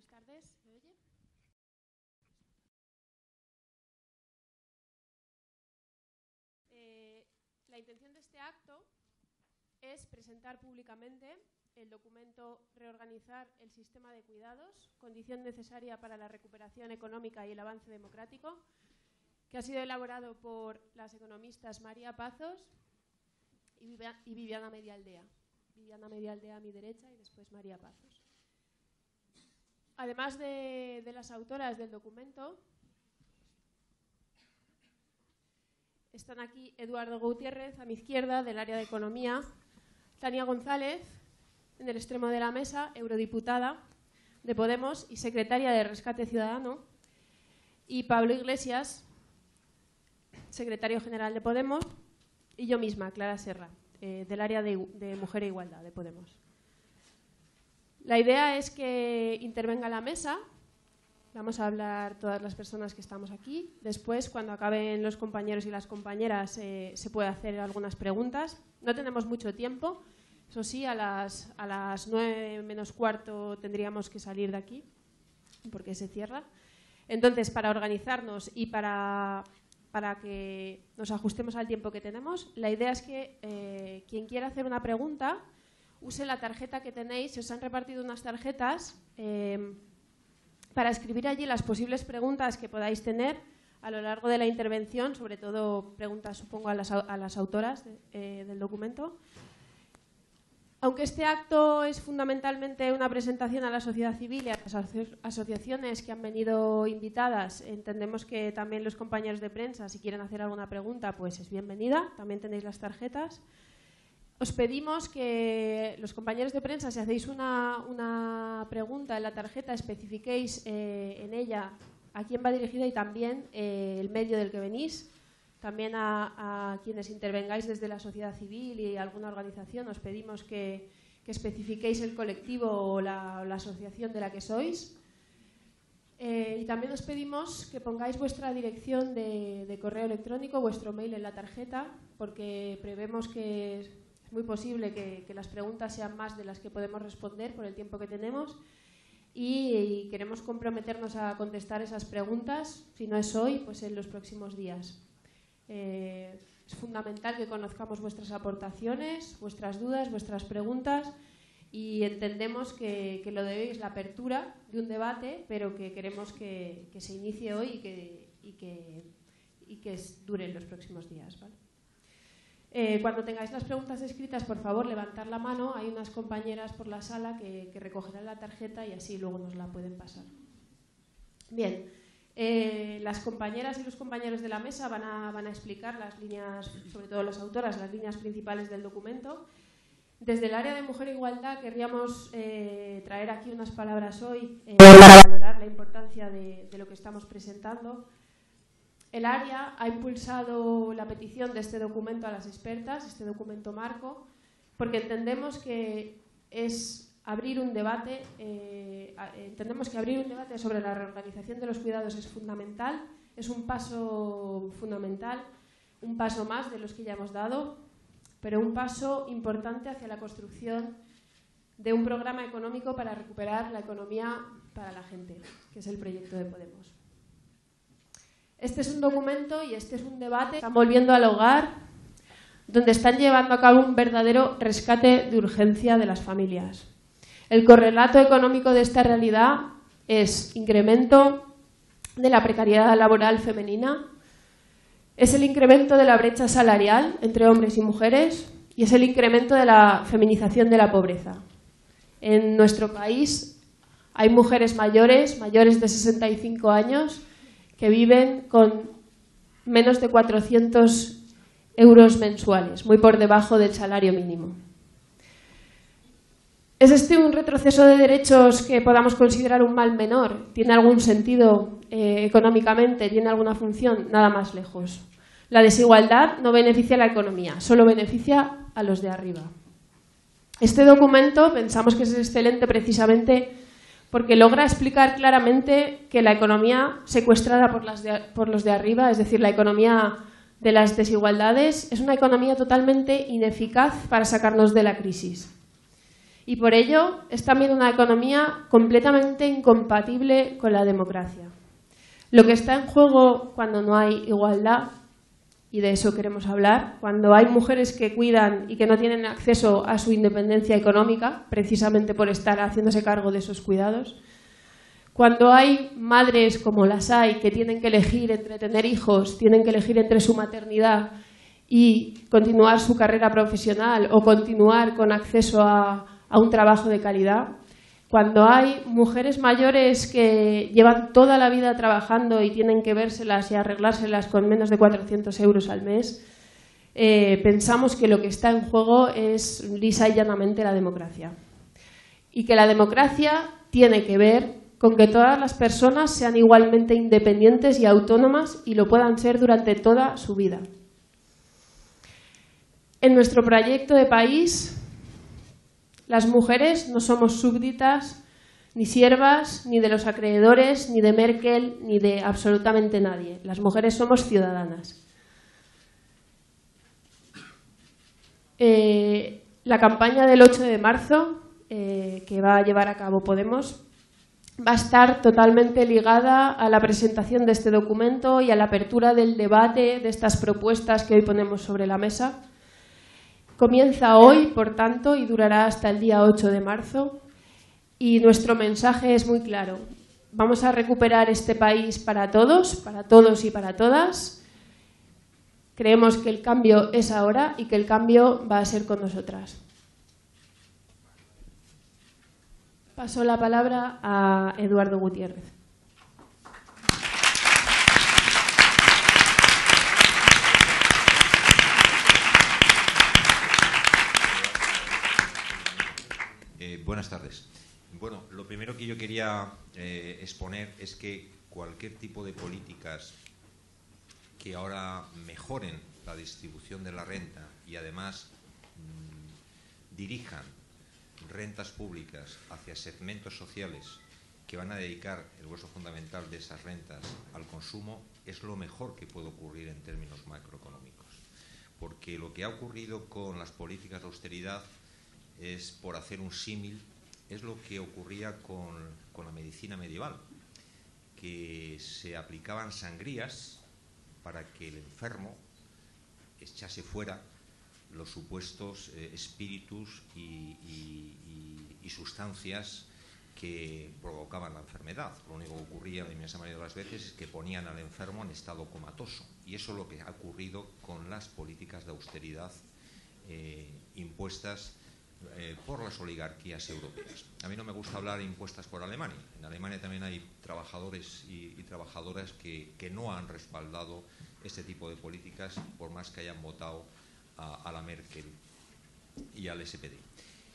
Buenas tardes, ¿me oye? La intención de este acto es presentar públicamente el documento Reorganizar el sistema de cuidados, condición necesaria para la recuperación económica y el avance democrático, que ha sido elaborado por las economistas María Pazos y Viviana Medialdea. Viviana Medialdea a mi derecha y después María Pazos. Además de las autoras del documento, están aquí Eduardo Gutiérrez, a mi izquierda, del área de Economía, Tania González, en el extremo de la mesa, eurodiputada de Podemos y secretaria de Rescate Ciudadano, y Pablo Iglesias, secretario general de Podemos, y yo misma, Clara Serra, del área de Mujer e Igualdad de Podemos. La idea es que intervenga la mesa. Vamos a hablar todas las personas que estamos aquí. Después, cuando acaben los compañeros y las compañeras, se puede hacer algunas preguntas. No tenemos mucho tiempo. Eso sí, a las 9 menos cuarto tendríamos que salir de aquí, porque se cierra. Entonces, para organizarnos y para que nos ajustemos al tiempo que tenemos, la idea es que quien quiera hacer una pregunta use la tarjeta que tenéis. Se os han repartido unas tarjetas para escribir allí las posibles preguntas que podáis tener a lo largo de la intervención, sobre todo preguntas, supongo, a las autoras del documento. Aunque este acto es fundamentalmente una presentación a la sociedad civil y a las asociaciones que han venido invitadas, entendemos que también los compañeros de prensa, si quieren hacer alguna pregunta, pues es bienvenida. También tenéis las tarjetas. Os pedimos que los compañeros de prensa, si hacéis una pregunta en la tarjeta, especifiquéis en ella a quién va dirigida y también el medio del que venís. También a quienes intervengáis desde la sociedad civil y alguna organización, os pedimos que especifiquéis el colectivo o la asociación de la que sois. Y también os pedimos que pongáis vuestra dirección de correo electrónico, vuestro mail en la tarjeta, porque prevemos que es muy posible que las preguntas sean más de las que podemos responder por el tiempo que tenemos y queremos comprometernos a contestar esas preguntas, si no es hoy, pues en los próximos días. Es fundamental que conozcamos vuestras aportaciones, vuestras dudas, vuestras preguntas, y entendemos que lo debéis la apertura de un debate, pero que queremos que se inicie hoy y que dure en los próximos días, ¿vale? Cuando tengáis las preguntas escritas, por favor, levantad la mano. Hay unas compañeras por la sala que recogerán la tarjeta y así luego nos la pueden pasar. Bien. Las compañeras y los compañeros de la mesa van a explicar las líneas, sobre todo las autoras, las líneas principales del documento. Desde el área de Mujer e Igualdad querríamos traer aquí unas palabras hoy para valorar la importancia de lo que estamos presentando. El área ha impulsado la petición de este documento a las expertas, este documento marco, porque entendemos que es abrir un debate, entendemos que abrir un debate sobre la reorganización de los cuidados es fundamental, es un paso fundamental, un paso más de los que ya hemos dado, pero un paso importante hacia la construcción de un programa económico para recuperar la economía para la gente, que es el proyecto de Podemos. Este es un documento y este es un debate que están volviendo al hogar, donde están llevando a cabo un verdadero rescate de urgencia de las familias. El correlato económico de esta realidad es incremento de la precariedad laboral femenina, es el incremento de la brecha salarial entre hombres y mujeres y es el incremento de la feminización de la pobreza. En nuestro país hay mujeres mayores de 65 años, que viven con menos de 400 euros mensuales, muy por debajo del salario mínimo. ¿Es este un retroceso de derechos que podamos considerar un mal menor? ¿Tiene algún sentido económicamente? ¿Tiene alguna función? Nada más lejos. La desigualdad no beneficia a la economía, solo beneficia a los de arriba. Este documento pensamos que es excelente precisamente porque logra explicar claramente que la economía secuestrada por los de arriba, es decir, la economía de las desigualdades, es una economía totalmente ineficaz para sacarnos de la crisis. Y por ello es también una economía completamente incompatible con la democracia. Lo que está en juego cuando no hay igualdad, y de eso queremos hablar, cuando hay mujeres que cuidan y que no tienen acceso a su independencia económica, precisamente por estar haciéndose cargo de esos cuidados, cuando hay madres como las hay que tienen que elegir entre tener hijos, tienen que elegir entre su maternidad y continuar su carrera profesional o continuar con acceso a un trabajo de calidad, cuando hay mujeres mayores que llevan toda la vida trabajando y tienen que vérselas y arreglárselas con menos de 400 euros al mes, pensamos que lo que está en juego es lisa y llanamente la democracia. Y que la democracia tiene que ver con que todas las personas sean igualmente independientes y autónomas y lo puedan ser durante toda su vida. En nuestro proyecto de país, las mujeres no somos súbditas, ni siervas, ni de los acreedores, ni de Merkel, ni de absolutamente nadie. Las mujeres somos ciudadanas. La campaña del 8 de marzo, que va a llevar a cabo Podemos, va a estar totalmente ligada a la presentación de este documento y a la apertura del debate de estas propuestas que hoy ponemos sobre la mesa. Comienza hoy, por tanto, y durará hasta el día 8 de marzo. Y nuestro mensaje es muy claro. Vamos a recuperar este país para todos y para todas. Creemos que el cambio es ahora y que el cambio va a ser con nosotras. Paso la palabra a Eduardo Gutiérrez. Buenas tardes. Bueno, lo primero que yo quería exponer es que cualquier tipo de políticas que ahora mejoren la distribución de la renta y además dirijan rentas públicas hacia segmentos sociales que van a dedicar el hueso fundamental de esas rentas al consumo, es lo mejor que puede ocurrir en términos macroeconómicos. Porque lo que ha ocurrido con las políticas de austeridad es, por hacer un símil, es lo que ocurría con la medicina medieval, que se aplicaban sangrías para que el enfermo echase fuera los supuestos espíritus y sustancias que provocaban la enfermedad. Lo único que ocurría la inmensa mayoría de las veces es que ponían al enfermo en estado comatoso. Y eso es lo que ha ocurrido con las políticas de austeridad impuestas por las oligarquías europeas. A mí no me gusta hablar impuestas por Alemania. En Alemania también hay trabajadores y trabajadoras que no han respaldado este tipo de políticas, por más que hayan votado a la Merkel y al SPD.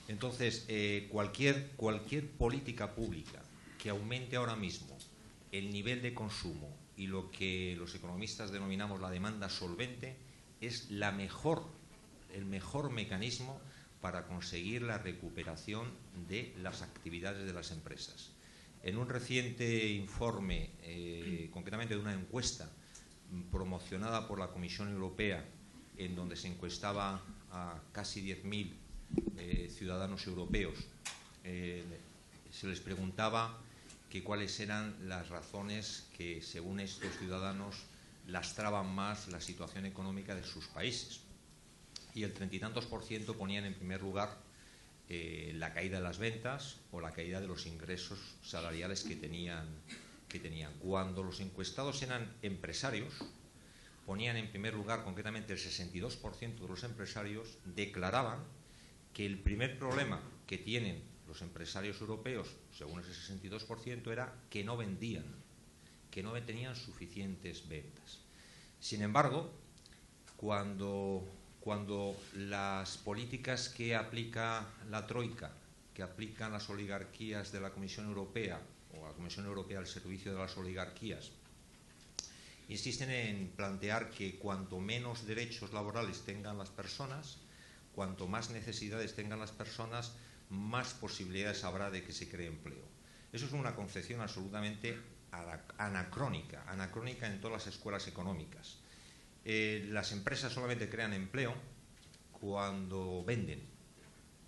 Entonces, cualquier política pública que aumente ahora mismo el nivel de consumo y lo que los economistas denominamos la demanda solvente es el mejor mecanismo para conseguir la recuperación de las actividades de las empresas. En un reciente informe, concretamente de una encuesta promocionada por la Comisión Europea, en donde se encuestaba a casi 10.000 ciudadanos europeos, se les preguntaba que cuáles eran las razones que, según estos ciudadanos, lastraban más la situación económica de sus países. Y el 30 y tantos % ponían en primer lugar la caída de las ventas o la caída de los ingresos salariales que tenían. Cuando los encuestados eran empresarios, ponían en primer lugar, concretamente el 62% de los empresarios declaraban que el primer problema que tienen los empresarios europeos, según ese 62%, era que no vendían, que no tenían suficientes ventas. Sin embargo, cuando las políticas que aplica la Troika, que aplican las oligarquías de la Comisión Europea o la Comisión Europea al servicio de las oligarquías, insisten en plantear que cuanto menos derechos laborales tengan las personas, cuanto más necesidades tengan las personas, más posibilidades habrá de que se cree empleo. Eso es una concepción absolutamente anacrónica en todas las escuelas económicas. Las empresas solamente crean empleo cuando venden.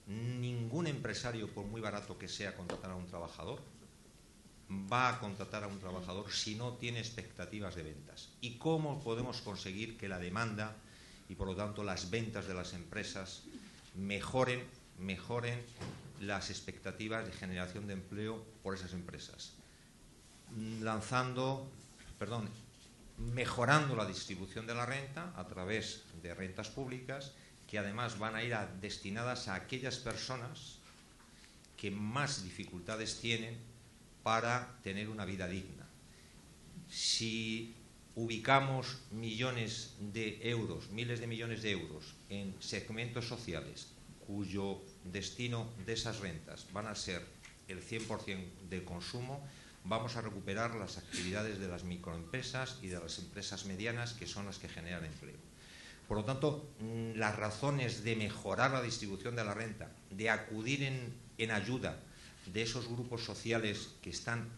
ningún empresario, por muy barato que sea contratar a un trabajador, va a contratar a un trabajador si no tiene expectativas de ventas. ¿Y cómo podemos conseguir que la demanda y, por lo tanto, las ventas de las empresas mejoren las expectativas de generación de empleo por esas empresas? Mejorando la distribución de la renta a través de rentas públicas, que además van a ir destinadas a aquellas personas que más dificultades tienen para tener una vida digna. Si ubicamos millones de euros, miles de millones de euros en segmentos sociales cuyo destino de esas rentas van a ser el 100% del consumo, vamos a recuperar las actividades de las microempresas y de las empresas medianas, que son las que generan empleo. Por lo tanto, las razones de mejorar la distribución de la renta, de acudir en ayuda de esos grupos sociales que están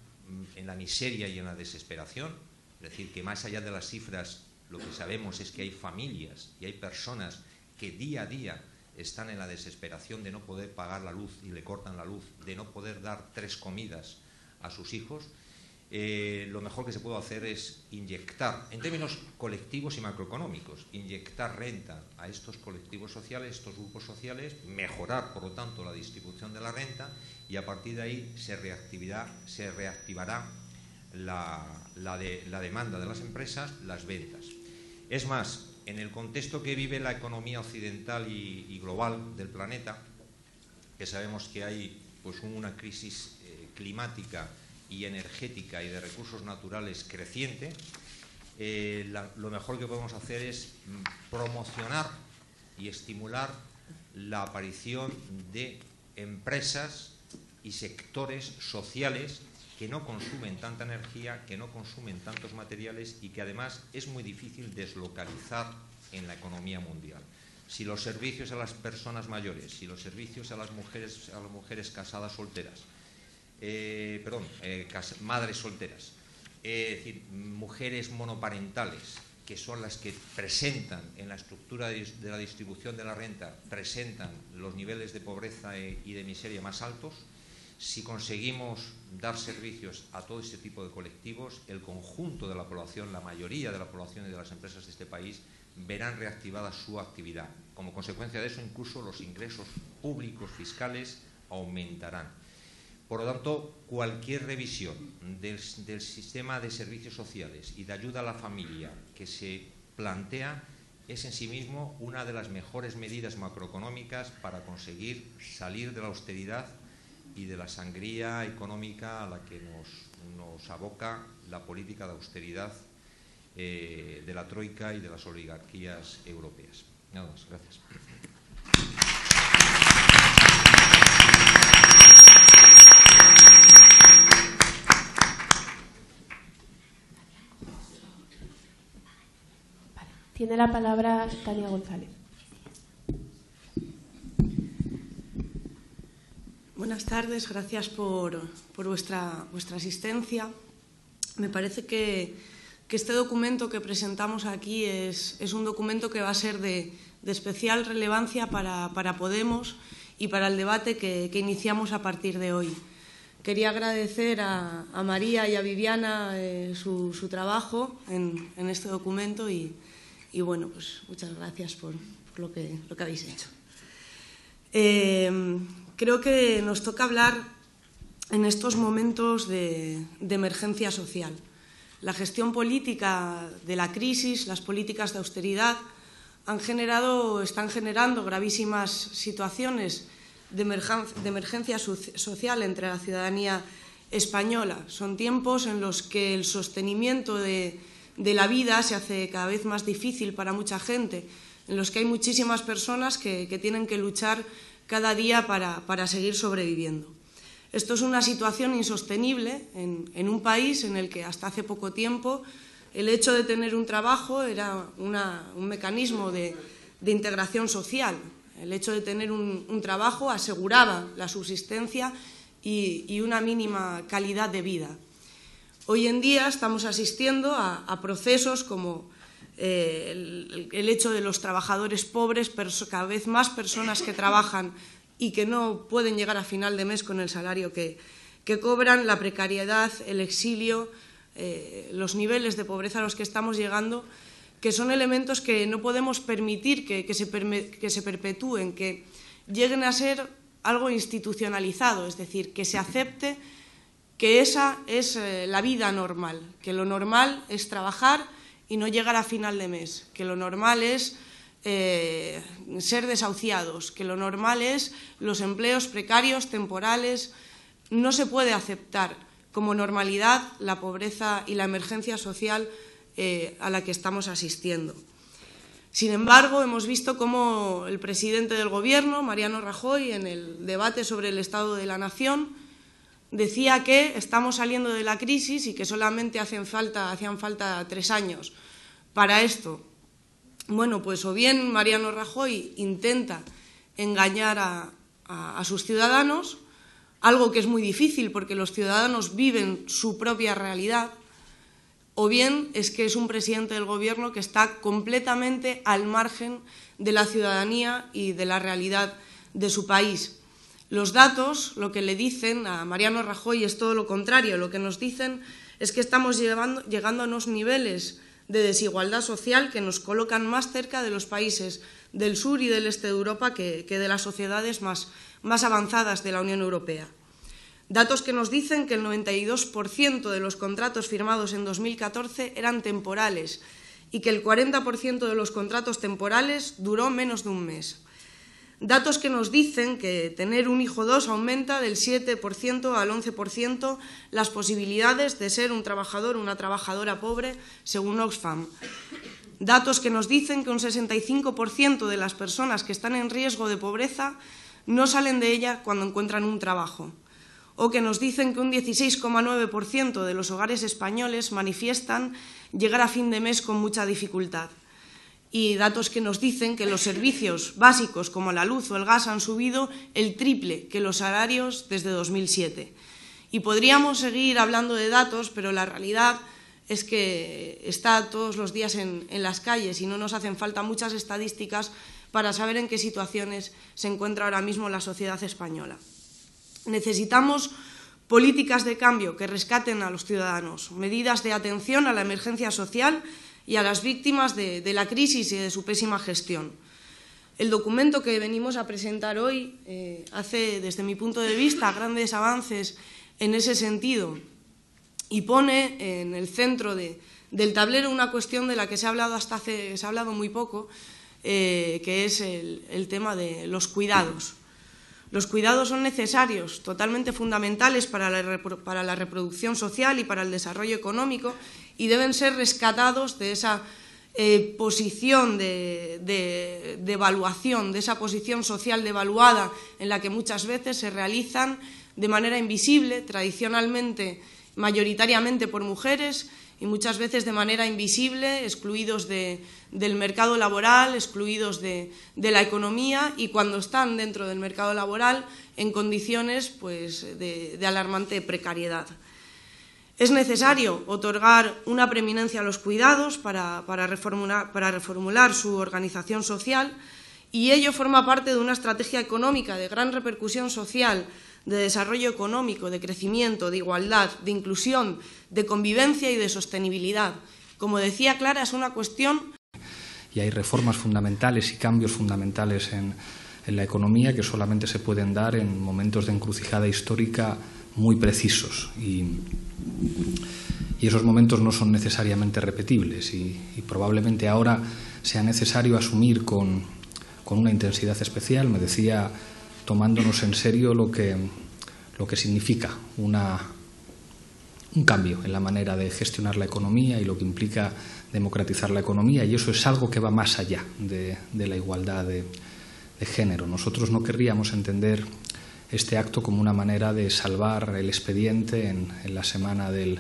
en la miseria y en la desesperación, es decir, que más allá de las cifras, lo que sabemos es que hay familias y hay personas que día a día están en la desesperación de no poder pagar la luz y le cortan la luz, de no poder dar 3 comidas a sus hijos. Lo mejor que se puede hacer es inyectar, en términos colectivos y macroeconómicos, inyectar renta a estos colectivos sociales, estos grupos sociales, mejorar, por lo tanto, la distribución de la renta, y a partir de ahí se reactivará la demanda de las empresas, las ventas. Es más, en el contexto que vive la economía occidental y global del planeta, que sabemos que hay pues una crisis climática y energética y de recursos naturales creciente, lo mejor que podemos hacer es promocionar y estimular la aparición de empresas y sectores sociales que no consumen tanta energía, que no consumen tantos materiales y que además es muy difícil deslocalizar en la economía mundial. Si los servicios a las personas mayores, si los servicios a las mujeres casadas solteras, madres solteras, es decir, mujeres monoparentales, que son las que presentan en la estructura de la distribución de la renta, presentan los niveles de pobreza y de miseria más altos. Si conseguimos dar servicios a todo este tipo de colectivos, el conjunto de la población, la mayoría de la población y de las empresas de este país verán reactivada su actividad. Como consecuencia de eso, incluso los ingresos públicos fiscales aumentarán. Por lo tanto, cualquier revisión del sistema de servicios sociales y de ayuda a la familia que se plantea es en sí mismo una de las mejores medidas macroeconómicas para conseguir salir de la austeridad y de la sangría económica a la que nos aboca la política de austeridad de la Troika y de las oligarquías europeas. Nada más, gracias. Tiene la palabra Tania González. Buenas tardes, gracias por vuestra asistencia. Me parece que este documento que presentamos aquí es un documento que va a ser de especial relevancia para Podemos y para el debate que iniciamos a partir de hoy. Quería agradecer a María y a Viviana su trabajo en este documento y bueno, pues muchas gracias por lo que habéis hecho. Creo que nos toca hablar en estos momentos de emergencia social. La gestión política de la crisis, las políticas de austeridad están generando gravísimas situaciones de emergencia social entre la ciudadanía española. Son tiempos en los que el sostenimiento de la vida se hace cada vez más difícil para mucha gente, en los que hay muchísimas personas que tienen que luchar cada día para seguir sobreviviendo. Esto es una situación insostenible en un país en el que hasta hace poco tiempo el hecho de tener un trabajo era un mecanismo de integración social. El hecho de tener un trabajo aseguraba la subsistencia y una mínima calidad de vida. Hoy en día estamos asistiendo a procesos como el hecho de los trabajadores pobres, cada vez más personas que trabajan y que no pueden llegar a final de mes con el salario que cobran, la precariedad, el exilio, los niveles de pobreza a los que estamos llegando, que son elementos que no podemos permitir que se perpetúen, que lleguen a ser algo institucionalizado, es decir, que se acepte que esa es la vida normal, que lo normal es trabajar y no llegar a final de mes, que lo normal es ser desahuciados, que lo normal es los empleos precarios, temporales. No se puede aceptar como normalidad la pobreza y la emergencia social a la que estamos asistiendo. Sin embargo, hemos visto cómo el presidente del Gobierno, Mariano Rajoy, en el debate sobre el Estado de la Nación, decía que estamos saliendo de la crisis y que solamente hacían falta 3 años para esto. Bueno, pues o bien Mariano Rajoy intenta engañar a sus ciudadanos, algo que es muy difícil porque los ciudadanos viven su propia realidad, o bien es que es un presidente del Gobierno que está completamente al margen de la ciudadanía y de la realidad de su país. Los datos, lo que le dicen a Mariano Rajoy es todo lo contrario. Lo que nos dicen es que estamos llegando a unos niveles de desigualdad social que nos colocan más cerca de los países del sur y del este de Europa que de las sociedades más avanzadas de la Unión Europea. Datos que nos dicen que el 92% de los contratos firmados en 2014 eran temporales y que el 40% de los contratos temporales duró menos de un mes. Datos que nos dicen que tener un hijo 2 aumenta del 7% al 11% las posibilidades de ser un trabajador o una trabajadora pobre, según Oxfam. Datos que nos dicen que un 65% de las personas que están en riesgo de pobreza no salen de ella cuando encuentran un trabajo. O que nos dicen que un 16,9% de los hogares españoles manifiestan llegar a fin de mes con mucha dificultad. Y datos que nos dicen que los servicios básicos como la luz o el gas han subido el triple que los salarios desde 2007. Y podríamos seguir hablando de datos, pero la realidad es que está todos los días en las calles y no nos hacen falta muchas estadísticas para saber en qué situaciones se encuentra ahora mismo la sociedad española. Necesitamos políticas de cambio que rescaten a los ciudadanos, medidas de atención a la emergencia social y a las víctimas de la crisis y de su pésima gestión. El documento que venimos a presentar hoy hace, desde mi punto de vista, grandes avances en ese sentido y pone en el centro del tablero una cuestión de la que se ha hablado muy poco, que es el tema de los cuidados. Los cuidados son necesarios, totalmente fundamentales para la reproducción social y para el desarrollo económico y deben ser rescatados de esa posición de evaluación, de esa posición social devaluada en la que muchas veces se realizan de manera invisible, tradicionalmente, mayoritariamente por mujeres y muchas veces de manera invisible, excluidos del mercado laboral, excluidos de la economía y cuando están dentro del mercado laboral en condiciones pues, de alarmante precariedad. Es necesario otorgar una preeminencia a los cuidados para reformular su organización social y ello forma parte de una estrategia económica de gran repercusión social, de desarrollo económico, de crecimiento, de igualdad, de inclusión, de convivencia y de sostenibilidad. Como decía Clara, es una cuestión. Y hay reformas fundamentales y cambios fundamentales en la economía que solamente se pueden dar en momentos de encrucijada histórica muy precisos. Y esos momentos no son necesariamente repetibles y probablemente ahora sea necesario asumir con una intensidad especial, me decía, tomándonos en serio lo que significa un cambio en la manera de gestionar la economía y lo que implica democratizar la economía, y eso es algo que va más allá de la igualdad de género. Nosotros no querríamos entender este acto como una manera de salvar el expediente en la semana del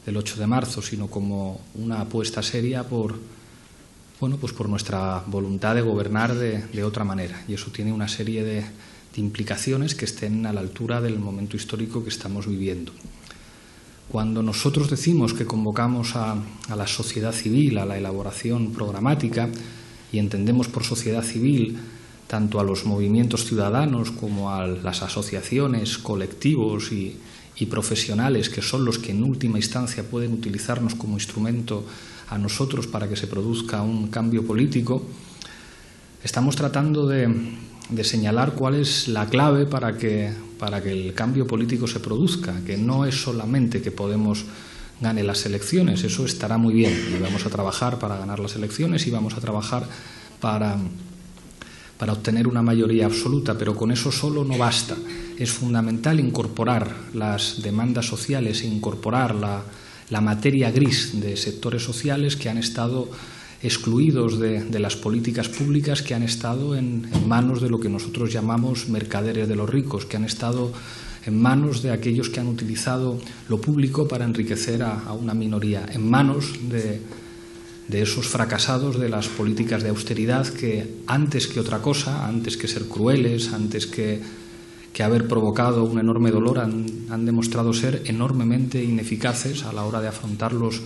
8 de marzo, sino como una apuesta seria por nuestra voluntad de gobernar de otra manera, y eso tiene una serie de implicaciones que estén a la altura del momento histórico que estamos viviendo. Cuando nosotros decimos que convocamos a la sociedad civil a la elaboración programática, y entendemos por sociedad civil tanto a los movimientos ciudadanos como a las asociaciones, colectivos y profesionales, que son los que en última instancia pueden utilizarnos como instrumento a nosotros para que se produzca un cambio político, estamos tratando de señalar cuál es la clave para que el cambio político se produzca, que no es solamente que Podemos gane las elecciones, eso estará muy bien, y vamos a trabajar para ganar las elecciones y vamos a trabajar para obtener una mayoría absoluta, pero con eso solo no basta. Es fundamental incorporar las demandas sociales, incorporar la materia gris de sectores sociales que han estado excluidos de las políticas públicas, que han estado en manos de lo que nosotros llamamos mercaderes de los ricos, que han estado en manos de aquellos que han utilizado lo público para enriquecer a una minoría, en manos de esos fracasados de las políticas de austeridad que, antes que otra cosa, antes que ser crueles, antes que haber provocado un enorme dolor, han demostrado ser enormemente ineficaces a la hora de afrontar los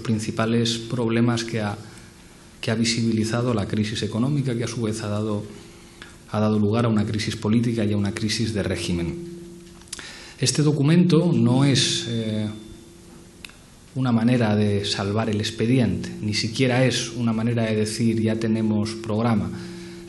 principales problemas que ha visibilizado la crisis económica, que a su vez ha dado lugar a una crisis política y a una crisis de régimen. Este documento no es una manera de salvar el expediente, ni siquiera es una manera de decir ya tenemos programa.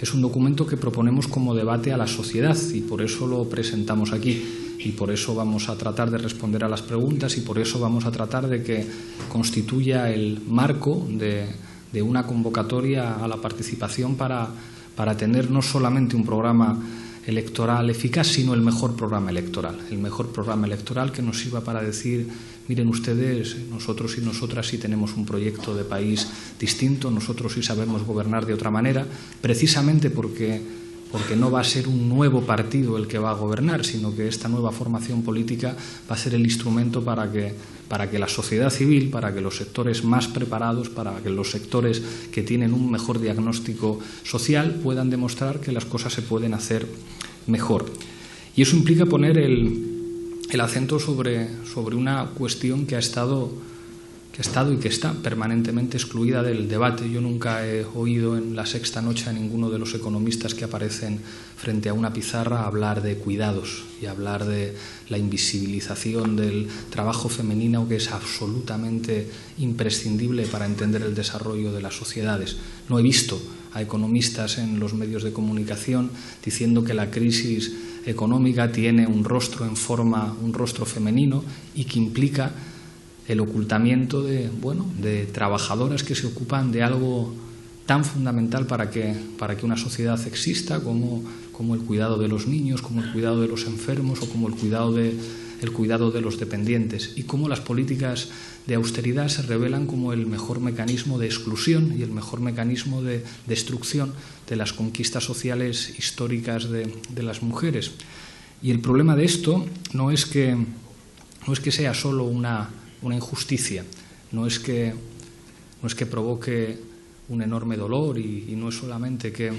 Es un documento que proponemos como debate a la sociedad y por eso lo presentamos aquí y por eso vamos a tratar de responder a las preguntas y por eso vamos a tratar de que constituya el marco de una convocatoria a la participación para tener no solamente un programa electoral eficaz, sino el mejor programa electoral que nos sirva para decir, miren ustedes, nosotros y nosotras sí tenemos un proyecto de país distinto, nosotros sí sabemos gobernar de otra manera, precisamente porque no va a ser un nuevo partido el que va a gobernar, sino que esta nueva formación política va a ser el instrumento para que la sociedad civil, para que los sectores más preparados, para que los sectores que tienen un mejor diagnóstico social puedan demostrar que las cosas se pueden hacer mejor. Y eso implica poner el acento sobre una cuestión que ha estado y que está permanentemente excluida del debate. Yo nunca he oído en La Sexta Noche a ninguno de los economistas que aparecen frente a una pizarra hablar de cuidados y hablar de la invisibilización del trabajo femenino, que es absolutamente imprescindible para entender el desarrollo de las sociedades. No he visto a economistas en los medios de comunicación diciendo que la crisis económica tiene un rostro femenino y que implica el ocultamiento de trabajadoras que se ocupan de algo tan fundamental para que una sociedad exista como el cuidado de los niños, como el cuidado de los enfermos o como el cuidado de los dependientes, y cómo las políticas de austeridad se revelan como el mejor mecanismo de exclusión y el mejor mecanismo de destrucción de las conquistas sociales históricas de las mujeres. Y el problema de esto no es que sea solo una injusticia, no es que provoque un enorme dolor y no es solamente que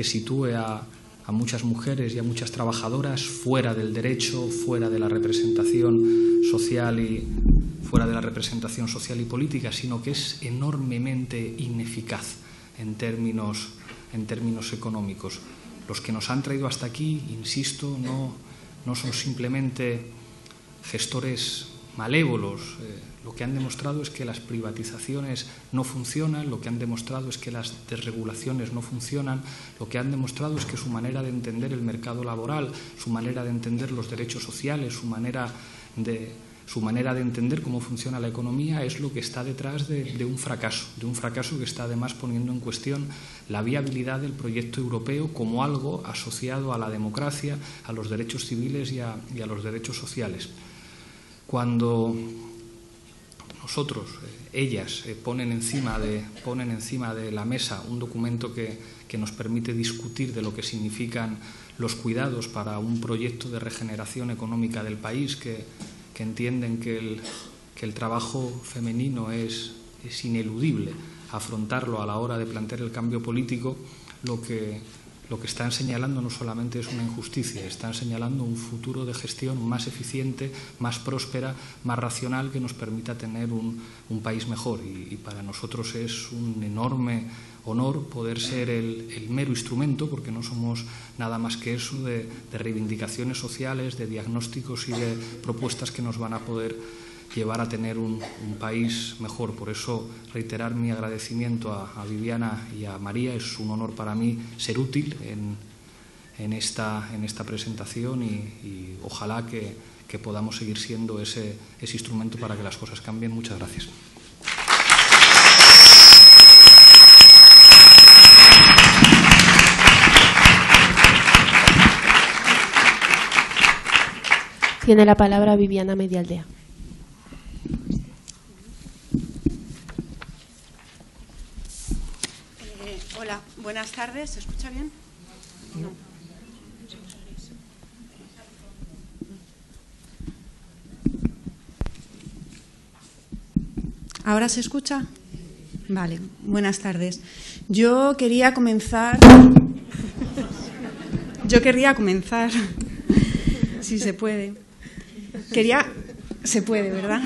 sitúe a muchas mujeres y a muchas trabajadoras fuera del derecho, fuera de la representación social y política, sino que es enormemente ineficaz en términos económicos. Los que nos han traído hasta aquí, insisto, no son simplemente gestores malévolos. Lo que han demostrado es que las privatizaciones no funcionan, lo que han demostrado es que las desregulaciones no funcionan, lo que han demostrado es que su manera de entender el mercado laboral, su manera de entender los derechos sociales, su manera de entender cómo funciona la economía es lo que está detrás de un fracaso que está además poniendo en cuestión la viabilidad del proyecto europeo como algo asociado a la democracia, a los derechos civiles y a los derechos sociales. Cuando nosotros, ellas, ponen encima de la mesa un documento que nos permite discutir de lo que significan los cuidados para un proyecto de regeneración económica del país, que entienden que el trabajo femenino es ineludible afrontarlo a la hora de plantear el cambio político, lo lo que están señalando no solamente es una injusticia, están señalando un futuro de gestión más eficiente, más próspera, más racional, que nos permita tener un país mejor. Y para nosotros es un enorme honor poder ser el mero instrumento, porque no somos nada más que eso, de reivindicaciones sociales, de diagnósticos y de propuestas que nos van a poder llevar a tener un país mejor. Por eso reiterar mi agradecimiento a Viviana y a María. Es un honor para mí ser útil en esta presentación y ojalá que podamos seguir siendo ese instrumento para que las cosas cambien. Muchas gracias. Tiene la palabra Viviana Medialdea. Hola, buenas tardes. ¿Se escucha bien? No. ¿Ahora se escucha? Vale, buenas tardes. Yo quería comenzar, si se puede. Se puede, ¿verdad?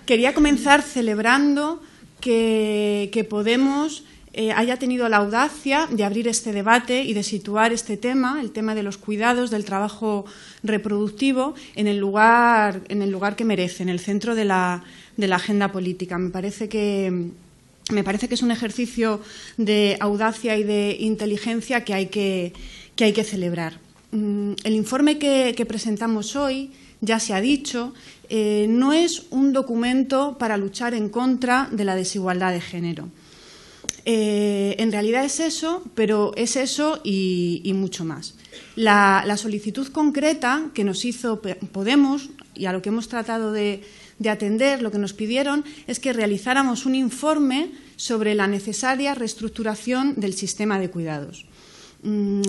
Quería comenzar celebrando que Podemos haya tenido la audacia de abrir este debate y de situar este tema, el tema de los cuidados, del trabajo reproductivo, en el lugar que merece, en el centro de la agenda política. Me parece que es un ejercicio de audacia y de inteligencia que hay que celebrar. El informe que presentamos hoy, ya se ha dicho, no es un documento para luchar en contra de la desigualdad de género. En realidad es eso, pero es eso y mucho más. La solicitud concreta que nos hizo Podemos y a lo que hemos tratado de atender, lo que nos pidieron es que realizáramos un informe sobre la necesaria reestructuración del sistema de cuidados.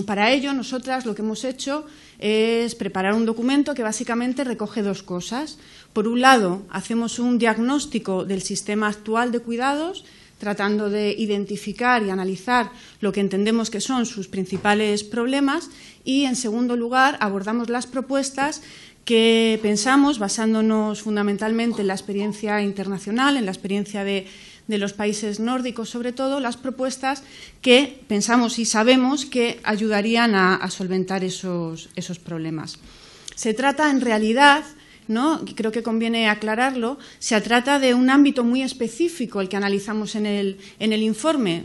Para ello, nosotras lo que hemos hecho es preparar un documento que básicamente recoge dos cosas. Por un lado, hacemos un diagnóstico del sistema actual de cuidados, tratando de identificar y analizar lo que entendemos que son sus principales problemas, y, en segundo lugar, abordamos las propuestas que pensamos, basándonos fundamentalmente en la experiencia internacional, en la experiencia de los países nórdicos, sobre todo, las propuestas que pensamos y sabemos que ayudarían a solventar esos problemas. Se trata, en realidad, ¿no?, creo que conviene aclararlo, se trata de un ámbito muy específico el que analizamos en el informe.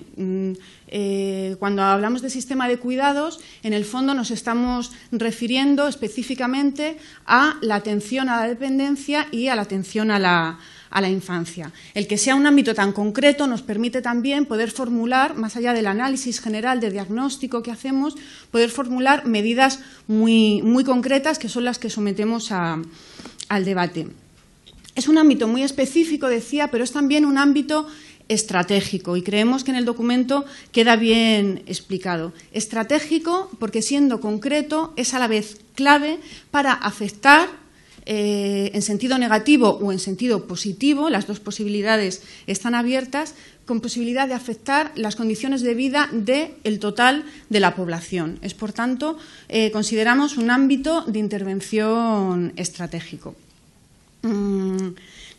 Cuando hablamos de sistema de cuidados, en el fondo nos estamos refiriendo específicamente a la atención a la dependencia y a la atención a la infancia. El que sea un ámbito tan concreto nos permite también poder formular, más allá del análisis general de diagnóstico que hacemos, poder formular medidas muy, muy concretas, que son las que sometemos al debate. Es un ámbito muy específico, decía, pero es también un ámbito estratégico, y creemos que en el documento queda bien explicado. Estratégico porque, siendo concreto, es a la vez clave para afectar en sentido negativo o en sentido positivo, las dos posibilidades están abiertas, con posibilidad de afectar las condiciones de vida del total de la población. Es, por tanto, consideramos un ámbito de intervención estratégico.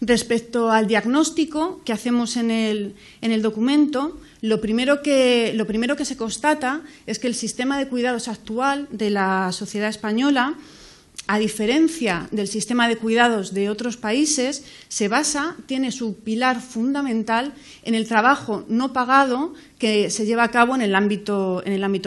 Respecto al diagnóstico que hacemos en el documento, lo primero que se constata es que el sistema de cuidados actual de la sociedad española, a diferencia del sistema de cuidados de otros países, tiene su pilar fundamental en el trabajo no pagado que se lleva a cabo en el ámbito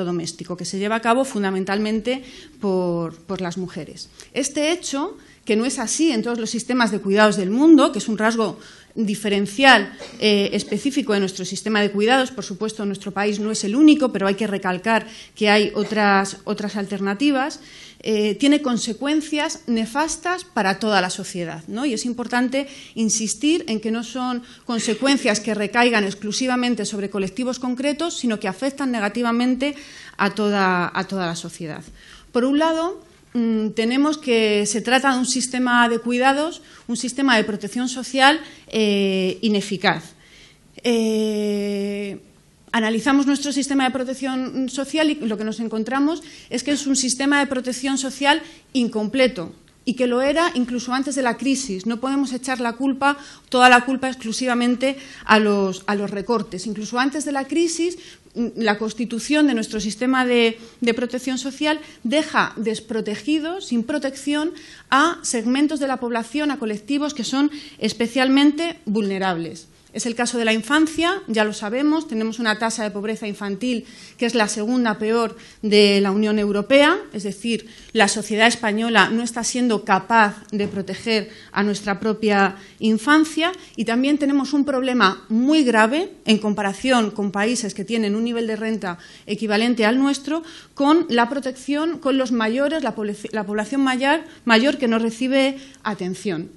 doméstico, que se lleva a cabo fundamentalmente por las mujeres. Este hecho, que no es así en todos los sistemas de cuidados del mundo, que es un rasgo diferencial específico de nuestro sistema de cuidados. Por supuesto, nuestro país no es el único, pero hay que recalcar que hay otras alternativas. Tiene consecuencias nefastas para toda la sociedad, ¿no? Y es importante insistir en que no son consecuencias que recaigan exclusivamente sobre colectivos concretos, sino que afectan negativamente a toda la sociedad. Por un lado, tenemos que se trata de un sistema de cuidados, un sistema de protección social ineficaz. analizamos nuestro sistema de protección social y lo que nos encontramos es que es un sistema de protección social incompleto y que lo era incluso antes de la crisis. No podemos echar toda la culpa exclusivamente a los recortes. Incluso antes de la crisis, la constitución de nuestro sistema de protección social deja desprotegidos, sin protección, a segmentos de la población, a colectivos que son especialmente vulnerables. Es el caso de la infancia, ya lo sabemos, tenemos una tasa de pobreza infantil que es la segunda peor de la Unión Europea, es decir, la sociedad española no está siendo capaz de proteger a nuestra propia infancia, y también tenemos un problema muy grave en comparación con países que tienen un nivel de renta equivalente al nuestro, con la protección con los mayores, la población mayor que no recibe atención.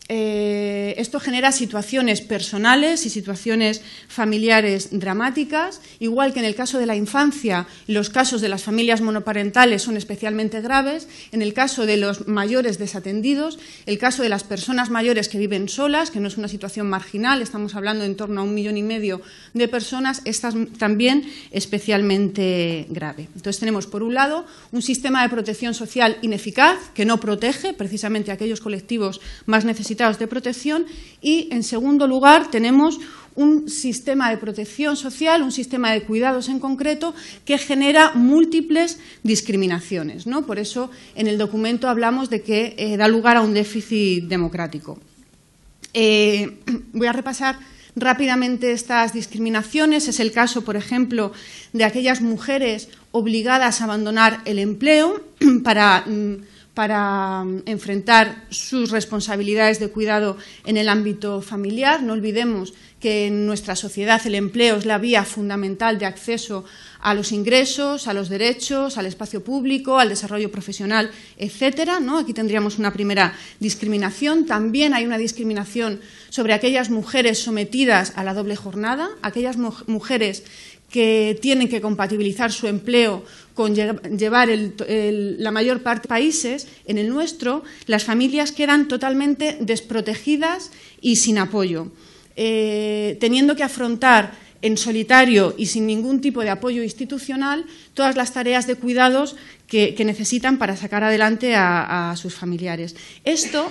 Esto genera situaciones personales y situaciones familiares dramáticas, igual que en el caso de la infancia, los casos de las familias monoparentales son especialmente graves. En el caso de los mayores desatendidos, el caso de las personas mayores que viven solas, que no es una situación marginal, estamos hablando en torno a 1,5 millones de personas, es también especialmente grave. Entonces tenemos, por un lado, un sistema de protección social ineficaz, que no protege precisamente a aquellos colectivos más necesitados de protección, y en segundo lugar tenemos un sistema de protección social, un sistema de cuidados en concreto, que genera múltiples discriminaciones, ¿no? Por eso en el documento hablamos de que da lugar a un déficit democrático. Voy a repasar rápidamente estas discriminaciones. Es el caso, por ejemplo, de aquellas mujeres obligadas a abandonar el empleo para enfrentar sus responsabilidades de cuidado en el ámbito familiar. No olvidemos que en nuestra sociedad el empleo es la vía fundamental de acceso a los ingresos, a los derechos, al espacio público, al desarrollo profesional, etcétera, ¿no? Aquí tendríamos una primera discriminación. También hay una discriminación sobre aquellas mujeres sometidas a la doble jornada, aquellas mujeres que tienen que compatibilizar su empleo con llevar la mayor parte de países. En el nuestro, las familias quedan totalmente desprotegidas y sin apoyo, teniendo que afrontar en solitario y sin ningún tipo de apoyo institucional todas las tareas de cuidados que necesitan para sacar adelante a sus familiares. Esto,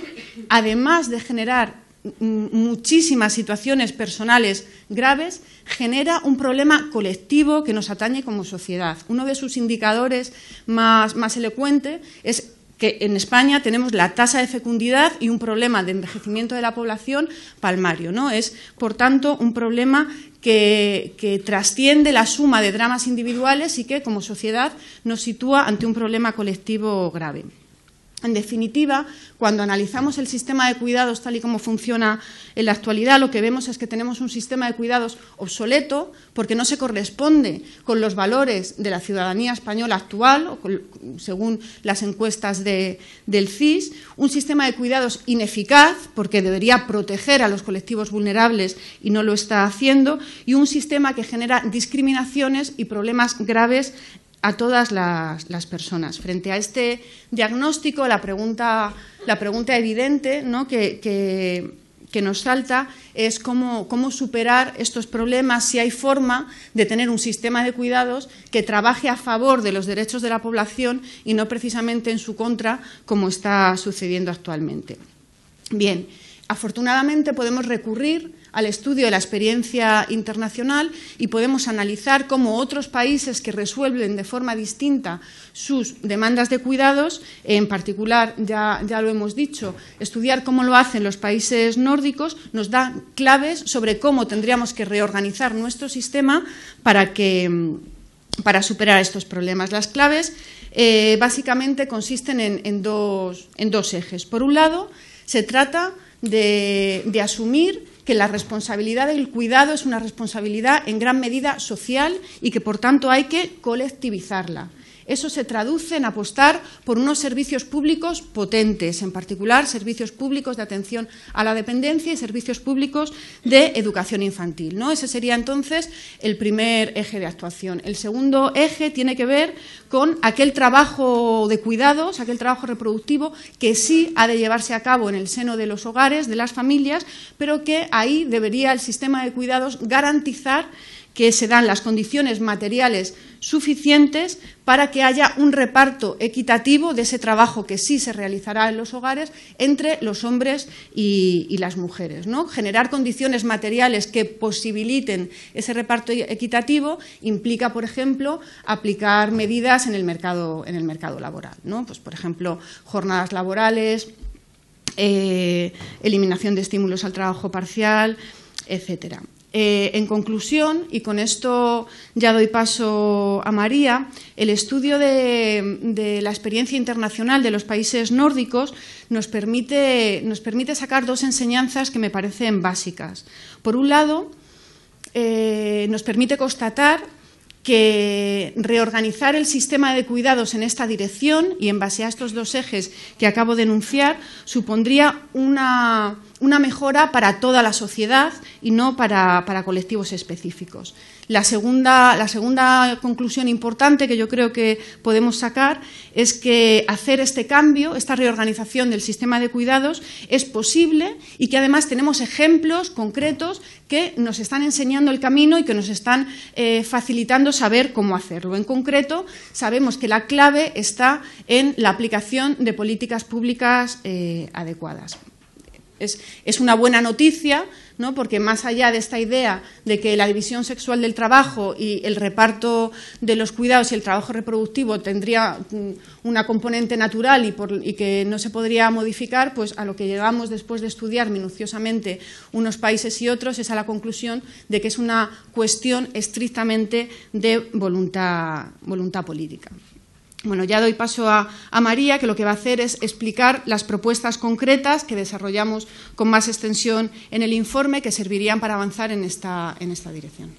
además de generar muchísimas situaciones personales graves, genera un problema colectivo que nos atañe como sociedad. Uno de sus indicadores más elocuente es que en España tenemos la tasa de fecundidad y un problema de envejecimiento de la población palmario, ¿no? Es, por tanto, un problema que trasciende la suma de dramas individuales y que, como sociedad, nos sitúa ante un problema colectivo grave. En definitiva, cuando analizamos el sistema de cuidados tal y como funciona en la actualidad, lo que vemos es que tenemos un sistema de cuidados obsoleto porque no se corresponde con los valores de la ciudadanía española actual, según las encuestas del CIS, un sistema de cuidados ineficaz porque debería proteger a los colectivos vulnerables y no lo está haciendo, y un sistema que genera discriminaciones y problemas graves a todas las personas. Frente a este diagnóstico, la pregunta evidente, ¿no?, que nos salta es cómo superar estos problemas, si hay forma de tener un sistema de cuidados que trabaje a favor de los derechos de la población y no precisamente en su contra, como está sucediendo actualmente. Bien, afortunadamente podemos recurrir al estudio de la experiencia internacional y podemos analizar cómo otros países que resuelven de forma distinta sus demandas de cuidados, en particular, ya lo hemos dicho, estudiar cómo lo hacen los países nórdicos, nos da claves sobre cómo tendríamos que reorganizar nuestro sistema para superar estos problemas. Las claves básicamente consisten en dos ejes. Por un lado, se trata de asumir que la responsabilidad del cuidado es una responsabilidad en gran medida social y que, por tanto, hay que colectivizarla. Eso se traduce en apostar por unos servicios públicos potentes, en particular servicios públicos de atención a la dependencia y servicios públicos de educación infantil, ¿no? Ese sería entonces el primer eje de actuación. El segundo eje tiene que ver con aquel trabajo de cuidados, aquel trabajo reproductivo que sí ha de llevarse a cabo en el seno de los hogares, de las familias, pero que ahí debería el sistema de cuidados garantizar que se dan las condiciones materiales suficientes para que haya un reparto equitativo de ese trabajo que sí se realizará en los hogares entre los hombres y las mujeres, ¿no? Generar condiciones materiales que posibiliten ese reparto equitativo implica, por ejemplo, aplicar medidas en el mercado laboral, ¿no? Pues, por ejemplo, jornadas laborales, eliminación de estímulos al trabajo parcial, etcétera. En conclusión, y con esto ya doy paso a María, el estudio de la experiencia internacional de los países nórdicos nos permite sacar dos enseñanzas que me parecen básicas. Por un lado, nos permite constatar que reorganizar el sistema de cuidados en esta dirección y en base a estos dos ejes que acabo de enunciar supondría una mejora para toda la sociedad y no para colectivos específicos. La segunda conclusión importante que yo creo que podemos sacar es que hacer este cambio, esta reorganización del sistema de cuidados es posible y que además tenemos ejemplos concretos que nos están enseñando el camino y que nos están facilitando saber cómo hacerlo. En concreto, sabemos que la clave está en la aplicación de políticas públicas adecuadas. Es una buena noticia, ¿no? Porque más allá de esta idea de que la división sexual del trabajo y el reparto de los cuidados y el trabajo reproductivo tendría una componente natural y que no se podría modificar, pues a lo que llegamos después de estudiar minuciosamente unos países y otros es a la conclusión de que es una cuestión estrictamente de voluntad política. Bueno, ya doy paso a María, que lo que va a hacer es explicar las propuestas concretas que desarrollamos con más extensión en el informe, que servirían para avanzar en esta dirección.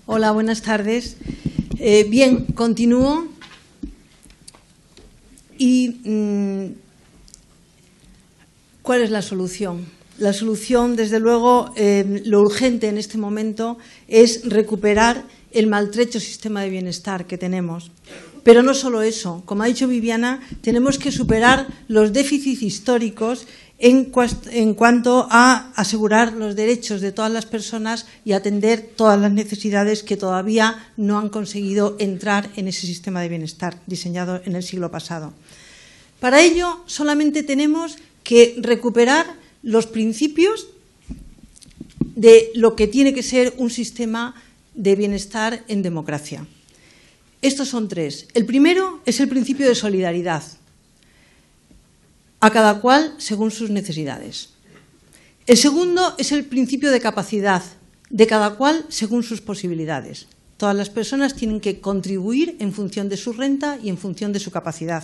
Hola, buenas tardes. Bien, continúo. ¿Y cuál es la solución? La solución, desde luego, lo urgente en este momento es recuperar el maltrecho sistema de bienestar que tenemos. Pero no solo eso, como ha dicho Viviana, tenemos que superar los déficits históricos en cuanto a asegurar los derechos de todas las personas y atender todas las necesidades que todavía no han conseguido entrar en ese sistema de bienestar diseñado en el siglo pasado. Para ello, solamente tenemos que recuperar los principios de lo que tiene que ser un sistema de bienestar en democracia. Estos son tres. El primero es el principio de solidaridad, a cada cual según sus necesidades. El segundo es el principio de capacidad, de cada cual según sus posibilidades. Todas las personas tienen que contribuir en función de su renta y en función de su capacidad.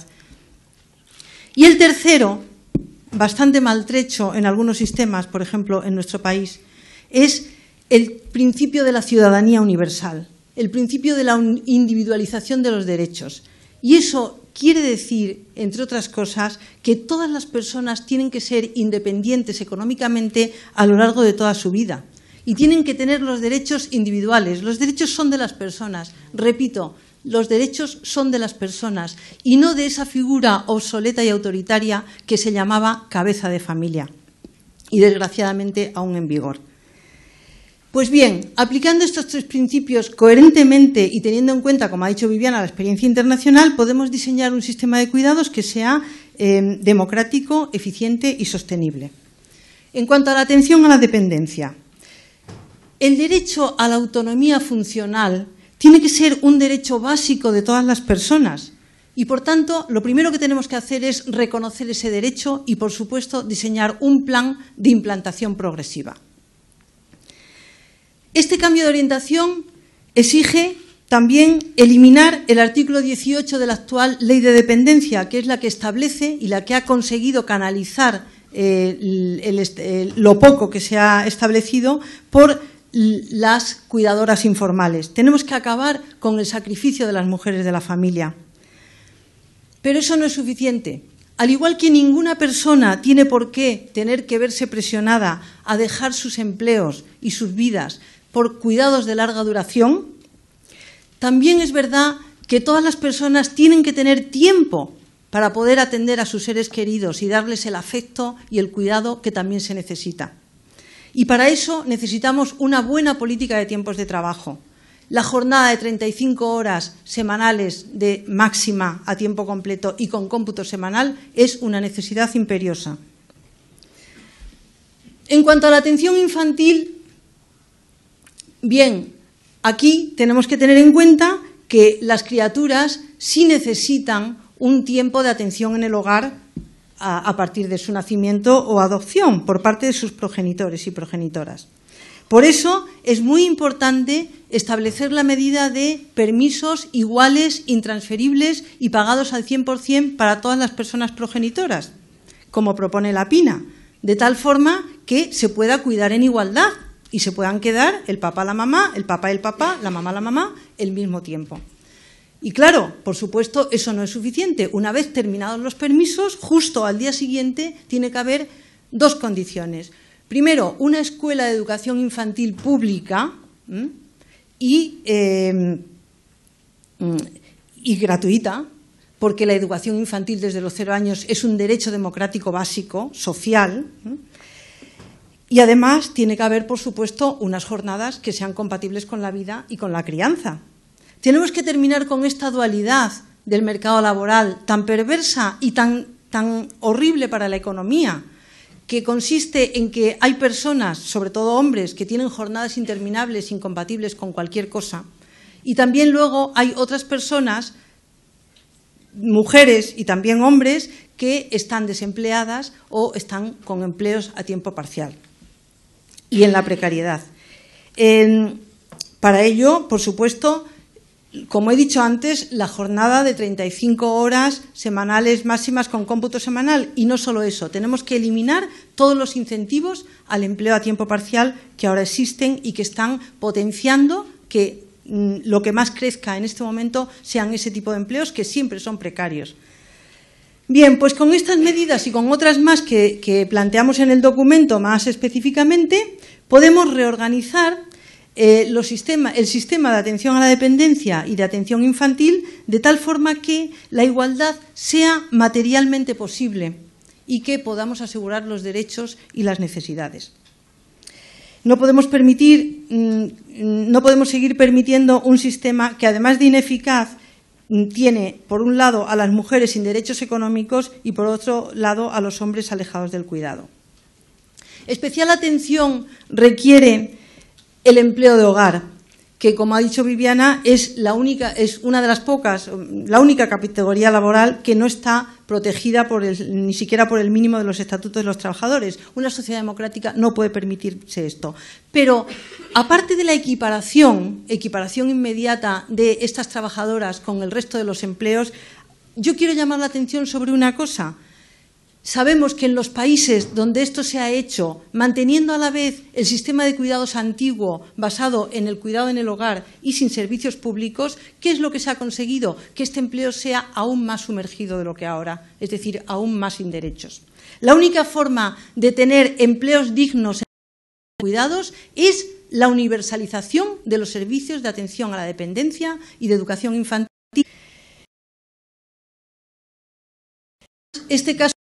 Y el tercero, bastante maltrecho en algunos sistemas, por ejemplo en nuestro país, es el principio de la ciudadanía universal, el principio de la individualización de los derechos. Y eso quiere decir, entre otras cosas, que todas las personas tienen que ser independientes económicamente a lo largo de toda su vida y tienen que tener los derechos individuales. Los derechos son de las personas. Repito, los derechos son de las personas y no de esa figura obsoleta y autoritaria que se llamaba cabeza de familia y, desgraciadamente, aún en vigor. Pues bien, aplicando estos tres principios coherentemente y teniendo en cuenta, como ha dicho Viviana, la experiencia internacional, podemos diseñar un sistema de cuidados que sea democrático, eficiente y sostenible. En cuanto a la atención a la dependencia, el derecho a la autonomía funcional tiene que ser un derecho básico de todas las personas y, por tanto, lo primero que tenemos que hacer es reconocer ese derecho y, por supuesto, diseñar un plan de implantación progresiva. Este cambio de orientación exige también eliminar el artículo 18 de la actual Ley de Dependencia, que es la que establece y la que ha conseguido canalizar lo poco que se ha establecido por las cuidadoras informales. Tenemos que acabar con el sacrificio de las mujeres de la familia. Pero eso no es suficiente. Al igual que ninguna persona tiene por qué tener que verse presionada a dejar sus empleos y sus vidas por cuidados de larga duración, también es verdad que todas las personas tienen que tener tiempo para poder atender a sus seres queridos y darles el afecto y el cuidado que también se necesita. Y para eso necesitamos una buena política de tiempos de trabajo. La jornada de 35 horas semanales de máxima a tiempo completo y con cómputo semanal es una necesidad imperiosa. En cuanto a la atención infantil, bien, aquí tenemos que tener en cuenta que las criaturas sí necesitan un tiempo de atención en el hogar a partir de su nacimiento o adopción por parte de sus progenitores y progenitoras. Por eso es muy importante establecer la medida de permisos iguales, intransferibles y pagados al 100% para todas las personas progenitoras, como propone la PINA, de tal forma que se pueda cuidar en igualdad y se puedan quedar el papá, la mamá, la mamá, la mamá, al mismo tiempo. Y claro, por supuesto, eso no es suficiente. Una vez terminados los permisos, justo al día siguiente tiene que haber dos condiciones. Primero, una escuela de educación infantil pública y gratuita, porque la educación infantil desde los 0 años es un derecho democrático básico, social. Y además tiene que haber, por supuesto, unas jornadas que sean compatibles con la vida y con la crianza. Tenemos que terminar con esta dualidad del mercado laboral tan perversa y tan horrible para la economía, que consiste en que hay personas, sobre todo hombres, que tienen jornadas interminables incompatibles con cualquier cosa, y también luego hay otras personas, mujeres y también hombres, que están desempleadas o están con empleos a tiempo parcial y en la precariedad. Para ello, por supuesto, como he dicho antes, la jornada de 35 horas semanales máximas con cómputo semanal. Y no solo eso, tenemos que eliminar todos los incentivos al empleo a tiempo parcial que ahora existen y que están potenciando que lo que más crezca en este momento sean ese tipo de empleos que siempre son precarios. Bien, pues con estas medidas y con otras más que planteamos en el documento más específicamente, podemos reorganizar el sistema de atención a la dependencia y de atención infantil de tal forma que la igualdad sea materialmente posible y que podamos asegurar los derechos y las necesidades. No podemos seguir permitiendo un sistema que, además de ineficaz, tiene, por un lado, a las mujeres sin derechos económicos y, por otro lado, a los hombres alejados del cuidado. Especial atención requiere el empleo de hogar, que, como ha dicho Viviana, es una de las pocas, la única categoría laboral que no está protegida ni siquiera por el mínimo de los estatutos de los trabajadores. Una sociedad democrática no puede permitirse esto. Pero, aparte de la equiparación inmediata de estas trabajadoras con el resto de los empleos, yo quiero llamar la atención sobre una cosa. Sabemos que en los países donde esto se ha hecho, manteniendo a la vez el sistema de cuidados antiguo basado en el cuidado en el hogar y sin servicios públicos, ¿qué es lo que se ha conseguido? Que este empleo sea aún más sumergido de lo que ahora, es decir, aún más sin derechos. La única forma de tener empleos dignos en cuidados es la universalización de los servicios de atención a la dependencia y de educación infantil. Este caso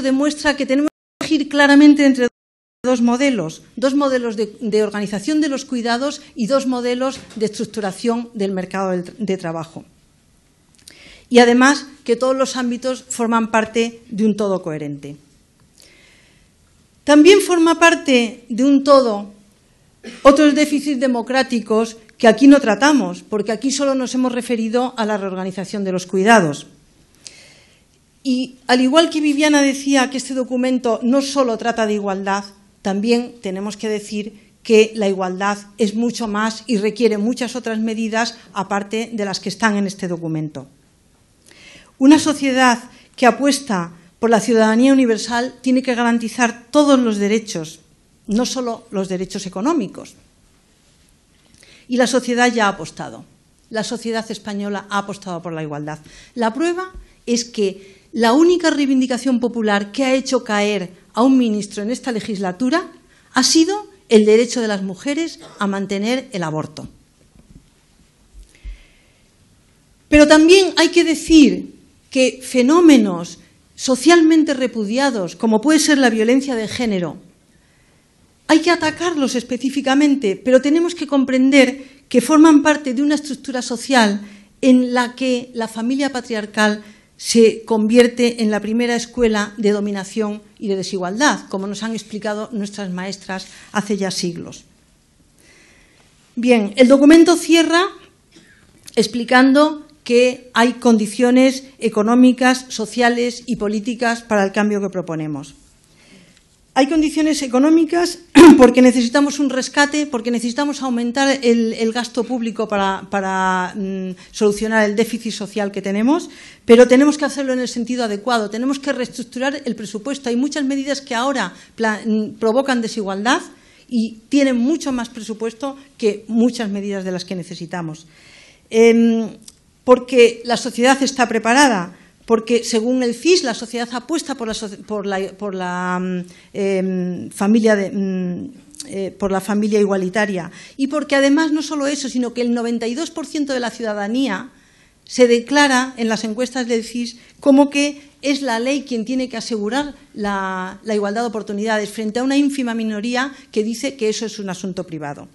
demuestra que tenemos que elegir claramente entre dos modelos de organización de los cuidados y dos modelos de estructuración del mercado de trabajo. Y además que todos los ámbitos forman parte de un todo coherente. También forma parte de un todo otros déficits democráticos que aquí no tratamos, porque aquí solo nos hemos referido a la reorganización de los cuidados. Y al igual que Viviana decía que este documento no solo trata de igualdad, también tenemos que decir que la igualdad es mucho más y requiere muchas otras medidas aparte de las que están en este documento. Una sociedad que apuesta por la ciudadanía universal tiene que garantizar todos los derechos, no solo los derechos económicos. Y la sociedad ya ha apostado. La sociedad española ha apostado por la igualdad. La prueba es que la única reivindicación popular que ha hecho caer a un ministro en esta legislatura ha sido el derecho de las mujeres a mantener el aborto. Pero también hay que decir que fenómenos socialmente repudiados, como puede ser la violencia de género, hay que atacarlos específicamente, pero tenemos que comprender que forman parte de una estructura social en la que la familia patriarcal se convierte en la primera escuela de dominación y de desigualdad, como nos han explicado nuestras maestras hace ya siglos. Bien, el documento cierra explicando que hay condiciones económicas, sociales y políticas para el cambio que proponemos. Hay condiciones económicas porque necesitamos un rescate, porque necesitamos aumentar el gasto público para solucionar el déficit social que tenemos, pero tenemos que hacerlo en el sentido adecuado, tenemos que reestructurar el presupuesto. Hay muchas medidas que ahora provocan desigualdad y tienen mucho más presupuesto que muchas medidas de las que necesitamos. Porque la sociedad está preparada, porque según el CIS la sociedad apuesta por la familia igualitaria, y porque además no solo eso, sino que el 92% de la ciudadanía se declara en las encuestas del CIS como que es la ley quien tiene que asegurar la igualdad de oportunidades, frente a una ínfima minoría que dice que eso es un asunto privado.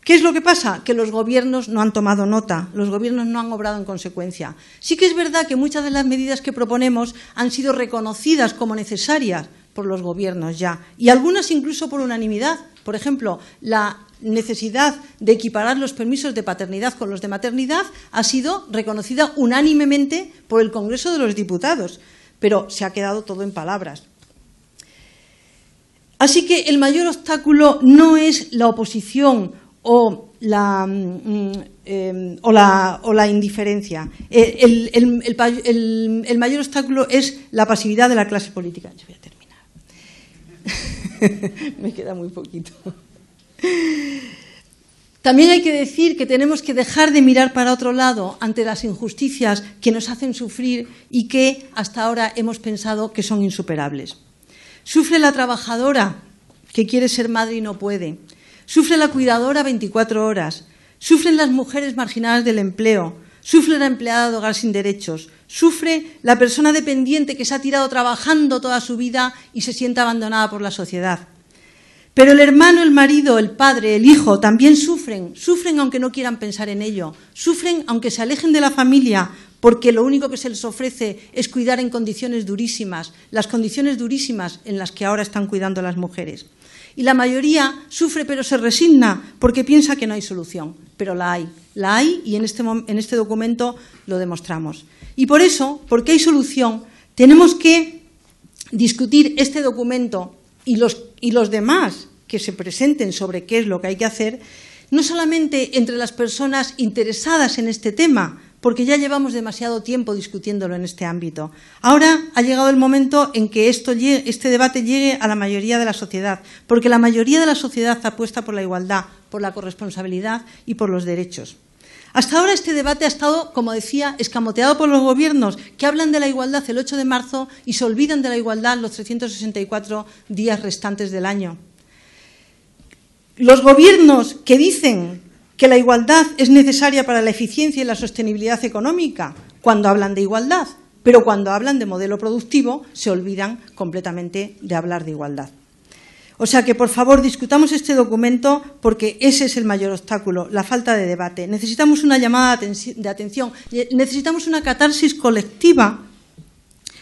¿Qué es lo que pasa? Que los gobiernos no han tomado nota, los gobiernos no han obrado en consecuencia. Sí que es verdad que muchas de las medidas que proponemos han sido reconocidas como necesarias por los gobiernos ya, y algunas incluso por unanimidad. Por ejemplo, la necesidad de equiparar los permisos de paternidad con los de maternidad ha sido reconocida unánimemente por el Congreso de los Diputados, pero se ha quedado todo en palabras. Así que el mayor obstáculo no es la oposición o la indiferencia. El mayor obstáculo es la pasividad de la clase política. Yo voy a terminar. Me queda muy poquito. También hay que decir que tenemos que dejar de mirar para otro lado ante las injusticias que nos hacen sufrir y que hasta ahora hemos pensado que son insuperables. Sufre la trabajadora que quiere ser madre y no puede. Sufre la cuidadora 24 horas, sufren las mujeres marginadas del empleo, sufre la empleada de hogar sin derechos, sufre la persona dependiente que se ha tirado trabajando toda su vida y se siente abandonada por la sociedad. Pero el hermano, el marido, el padre, el hijo también sufren aunque no quieran pensar en ello, sufren aunque se alejen de la familia, porque lo único que se les ofrece es cuidar en condiciones durísimas, las condiciones durísimas en las que ahora están cuidando las mujeres. Y la mayoría sufre pero se resigna porque piensa que no hay solución, pero la hay y en este documento lo demostramos. Y por eso, porque hay solución, tenemos que discutir este documento y los demás que se presenten sobre qué es lo que hay que hacer, no solamente entre las personas interesadas en este tema, porque ya llevamos demasiado tiempo discutiéndolo en este ámbito. Ahora ha llegado el momento en que este debate llegue a la mayoría de la sociedad, porque la mayoría de la sociedad apuesta por la igualdad, por la corresponsabilidad y por los derechos. Hasta ahora este debate ha estado, como decía, escamoteado por los gobiernos que hablan de la igualdad el 8 de marzo y se olvidan de la igualdad los 364 días restantes del año. Los gobiernos que dicen que la igualdad es necesaria para la eficiencia y la sostenibilidad económica cuando hablan de igualdad, pero cuando hablan de modelo productivo se olvidan completamente de hablar de igualdad. O sea que, por favor, discutamos este documento porque ese es el mayor obstáculo, la falta de debate. Necesitamos una llamada de atención, necesitamos una catarsis colectiva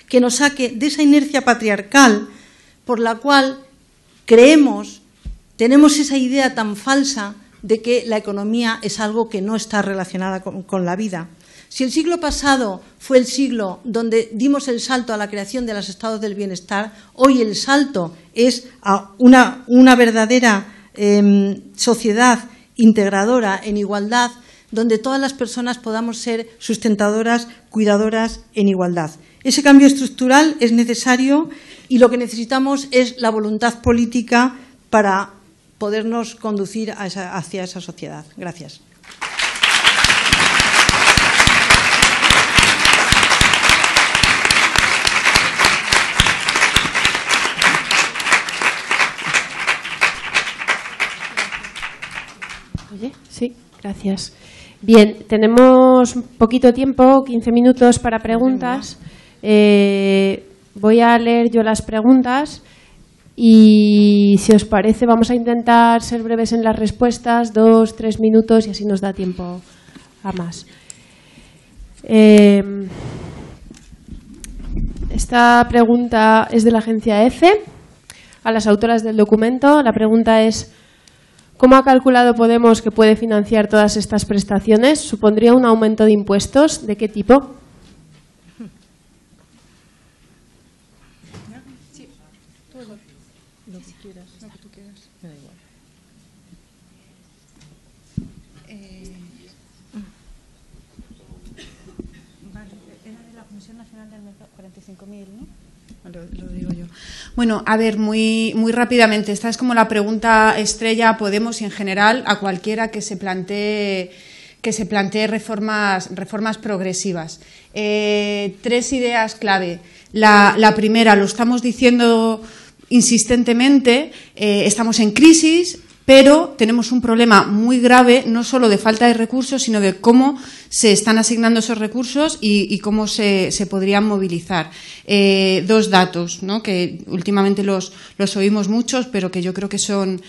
que nos saque de esa inercia patriarcal por la cual tenemos esa idea tan falsa de que la economía es algo que no está relacionada con la vida. Si el siglo pasado fue el siglo donde dimos el salto a la creación de los estados del bienestar, hoy el salto es a una verdadera sociedad integradora en igualdad, donde todas las personas podamos ser sustentadoras, cuidadoras en igualdad. Ese cambio estructural es necesario y lo que necesitamos es la voluntad política para podernos conducir hacia esa sociedad. Gracias. Oye, sí, gracias. Bien, tenemos poquito tiempo, 15 minutos para preguntas. Voy a leer yo las preguntas y, si os parece, vamos a intentar ser breves en las respuestas, 2-3 minutos, y así nos da tiempo a más. Esta pregunta es de la agencia EFE, a las autoras del documento. La pregunta es: ¿cómo ha calculado Podemos que puede financiar todas estas prestaciones? ¿Supondría un aumento de impuestos? ¿De qué tipo? Sí, lo que quieras, lo que tú quieras. Me da igual. Vale, era de la Comisión Nacional del Mercado, 45.000, ¿no? Lo digo yo. Bueno, a ver, muy rápidamente, esta es como la pregunta estrella a Podemos y en general a cualquiera que se plantee reformas progresivas. 3 ideas clave. La primera, lo estamos diciendo insistentemente, estamos en crisis, pero tenemos un problema muy grave, no solo de falta de recursos, sino de cómo se están asignando esos recursos y cómo se podrían movilizar. 2 datos, ¿no?, que últimamente los oímos muchos, pero que yo creo que son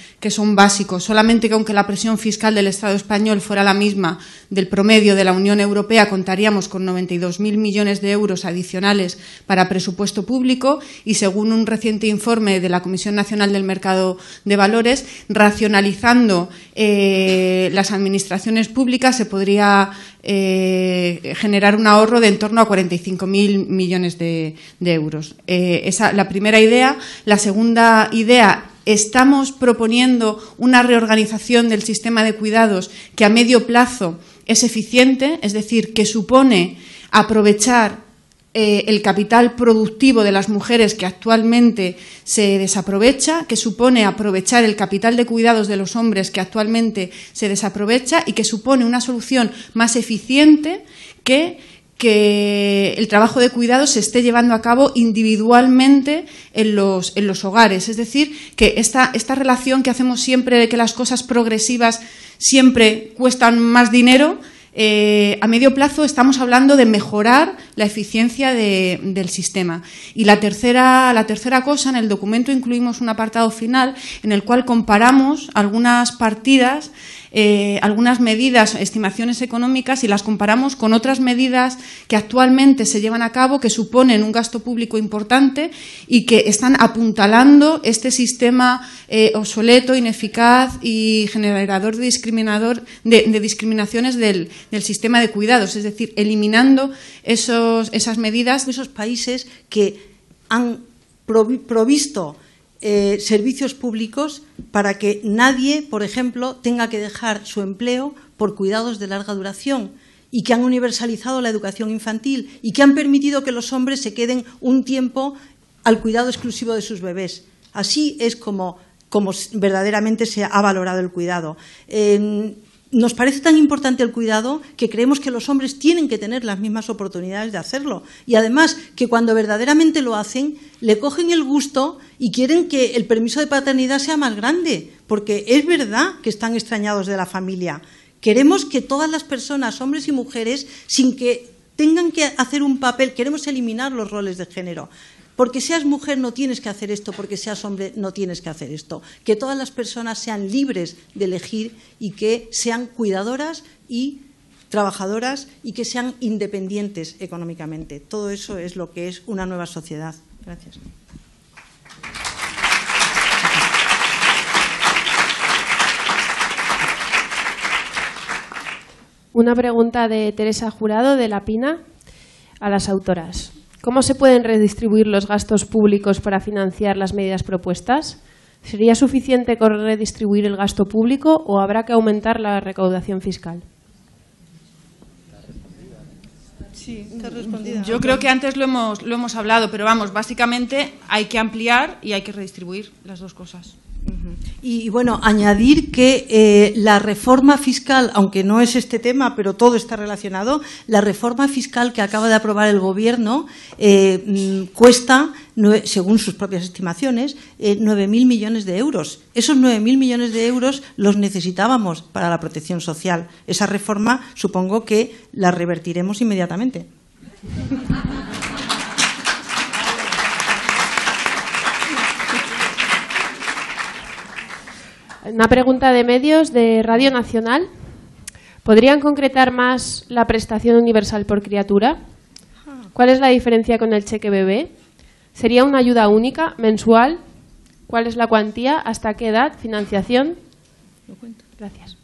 básicos. Solamente que, aunque la presión fiscal del Estado español fuera la misma del promedio de la Unión Europea, contaríamos con 92.000 millones de euros adicionales para presupuesto público, y según un reciente informe de la Comisión Nacional del Mercado de Valores, racionalizando las administraciones públicas se podría generar un ahorro de en torno a 45.000 millones de euros. Esa la primera idea. La segunda idea: estamos proponiendo una reorganización del sistema de cuidados que a medio plazo es eficiente, es decir, que supone aprovechar el capital productivo de las mujeres que actualmente se desaprovecha, que supone aprovechar el capital de cuidados de los hombres que actualmente se desaprovecha, y que supone una solución más eficiente que el trabajo de cuidados se esté llevando a cabo individualmente en los hogares. Es decir, que esta relación que hacemos siempre de que las cosas progresivas siempre cuestan más dinero, a medio plazo estamos hablando de mejorar la eficiencia del sistema. Y la tercera cosa, en el documento incluimos un apartado final en el cual comparamos algunas partidas, algunas medidas, estimaciones económicas, y las comparamos con otras medidas que actualmente se llevan a cabo, que suponen un gasto público importante y que están apuntalando este sistema obsoleto, ineficaz y generador de discriminaciones del sistema de cuidados, es decir, eliminando esas medidas. Esos países que han provisto servicios públicos para que nadie, por ejemplo, tenga que dejar su empleo por cuidados de larga duración, y que han universalizado la educación infantil y que han permitido que los hombres se queden un tiempo al cuidado exclusivo de sus bebés. Así es como verdaderamente se ha valorado el cuidado. Nos parece tan importante el cuidado que creemos que los hombres tienen que tener las mismas oportunidades de hacerlo, y además que cuando verdaderamente lo hacen le cogen el gusto y quieren que el permiso de paternidad sea más grande, porque es verdad que están extrañados de la familia. Queremos que todas las personas, hombres y mujeres, sin que tengan que hacer un papel, queremos eliminar los roles de género. Porque seas mujer no tienes que hacer esto, porque seas hombre no tienes que hacer esto. Que todas las personas sean libres de elegir y que sean cuidadoras y trabajadoras y que sean independientes económicamente. Todo eso es lo que es una nueva sociedad. Gracias. Una pregunta de Teresa Jurado, de La Pina, a las autoras. ¿Cómo se pueden redistribuir los gastos públicos para financiar las medidas propuestas? ¿Sería suficiente con redistribuir el gasto público o habrá que aumentar la recaudación fiscal? Sí, yo creo que antes lo hemos hablado, pero vamos, básicamente hay que ampliar y hay que redistribuir las dos cosas. Y bueno, añadir que la reforma fiscal, aunque no es este tema, pero todo está relacionado, la reforma fiscal que acaba de aprobar el Gobierno cuesta, según sus propias estimaciones, 9.000 millones de euros. Esos 9.000 millones de euros los necesitábamos para la protección social. Esa reforma supongo que la revertiremos inmediatamente. Una pregunta de medios de Radio Nacional. ¿Podrían concretar más la prestación universal por criatura? ¿Cuál es la diferencia con el cheque bebé? ¿Sería una ayuda única, mensual? ¿Cuál es la cuantía? ¿Hasta qué edad? ¿Financiación? Gracias.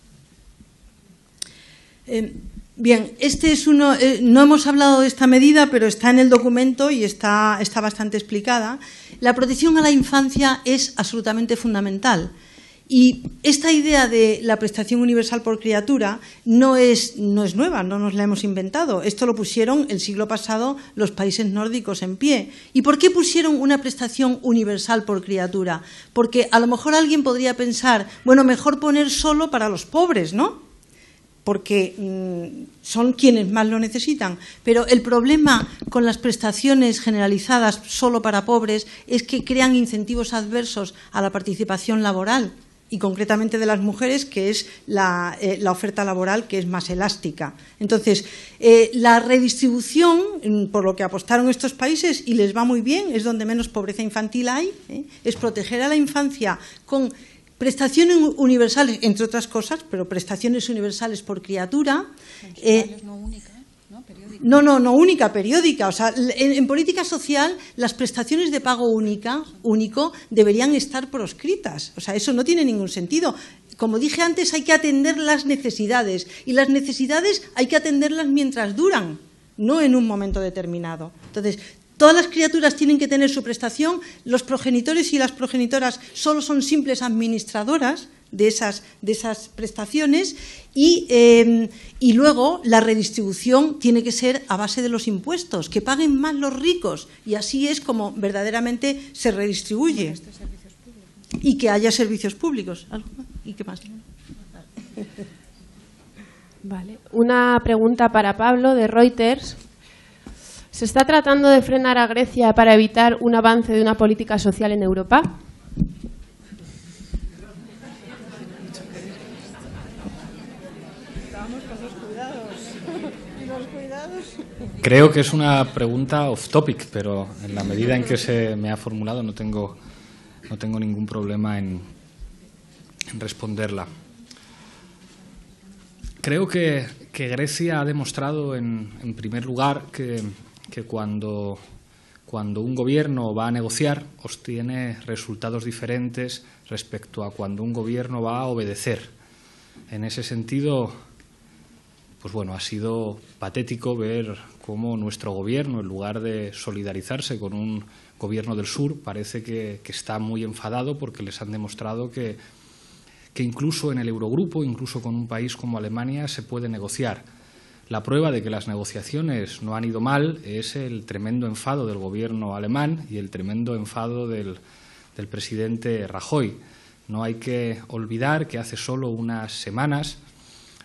Bien, este es uno. No hemos hablado de esta medida, pero está en el documento y está bastante explicada. La protección a la infancia es absolutamente fundamental. Y esta idea de la prestación universal por criatura no es nueva, no nos la hemos inventado. Esto lo pusieron el siglo pasado los países nórdicos en pie. ¿Y por qué pusieron una prestación universal por criatura? Porque a lo mejor alguien podría pensar, bueno, mejor poner solo para los pobres, ¿no? Porque son quienes más lo necesitan. Pero el problema con las prestaciones generalizadas solo para pobres es que crean incentivos adversos a la participación laboral, y concretamente de las mujeres, que es la oferta laboral que es más elástica. Entonces, la redistribución, por lo que apostaron estos países, y les va muy bien, es donde menos pobreza infantil hay, es proteger a la infancia con prestaciones universales, entre otras cosas, pero prestaciones universales por criatura. No única, ¿no? Periódica. No única, periódica. O sea, en política social las prestaciones de pago único deberían estar proscritas. O sea, eso no tiene ningún sentido. Como dije antes, hay que atender las necesidades, y las necesidades hay que atenderlas mientras duran, no en un momento determinado. Entonces, todas las criaturas tienen que tener su prestación. Los progenitores y las progenitoras solo son simples administradoras de esas prestaciones, y luego la redistribución tiene que ser a base de los impuestos, que paguen más los ricos, y así es como verdaderamente se redistribuye. Y que haya servicios públicos. ¿Y qué más? Vale. Una pregunta para Pablo de Reuters. ¿Se está tratando de frenar a Grecia para evitar un avance de una política social en Europa? Creo que es una pregunta off topic, pero en la medida en que se me ha formulado no tengo ningún problema en responderla. Creo que Grecia ha demostrado, en primer lugar, que cuando un gobierno va a negociar obtiene resultados diferentes respecto a cuando un gobierno va a obedecer. En ese sentido, pues bueno, ha sido patético ver cómo nuestro gobierno, en lugar de solidarizarse con un gobierno del sur, parece que está muy enfadado porque les han demostrado que incluso en el Eurogrupo, incluso con un país como Alemania, se puede negociar. La prueba de que las negociaciones no han ido mal es el tremendo enfado del gobierno alemán y el tremendo enfado del presidente Rajoy. No hay que olvidar que hace solo unas semanas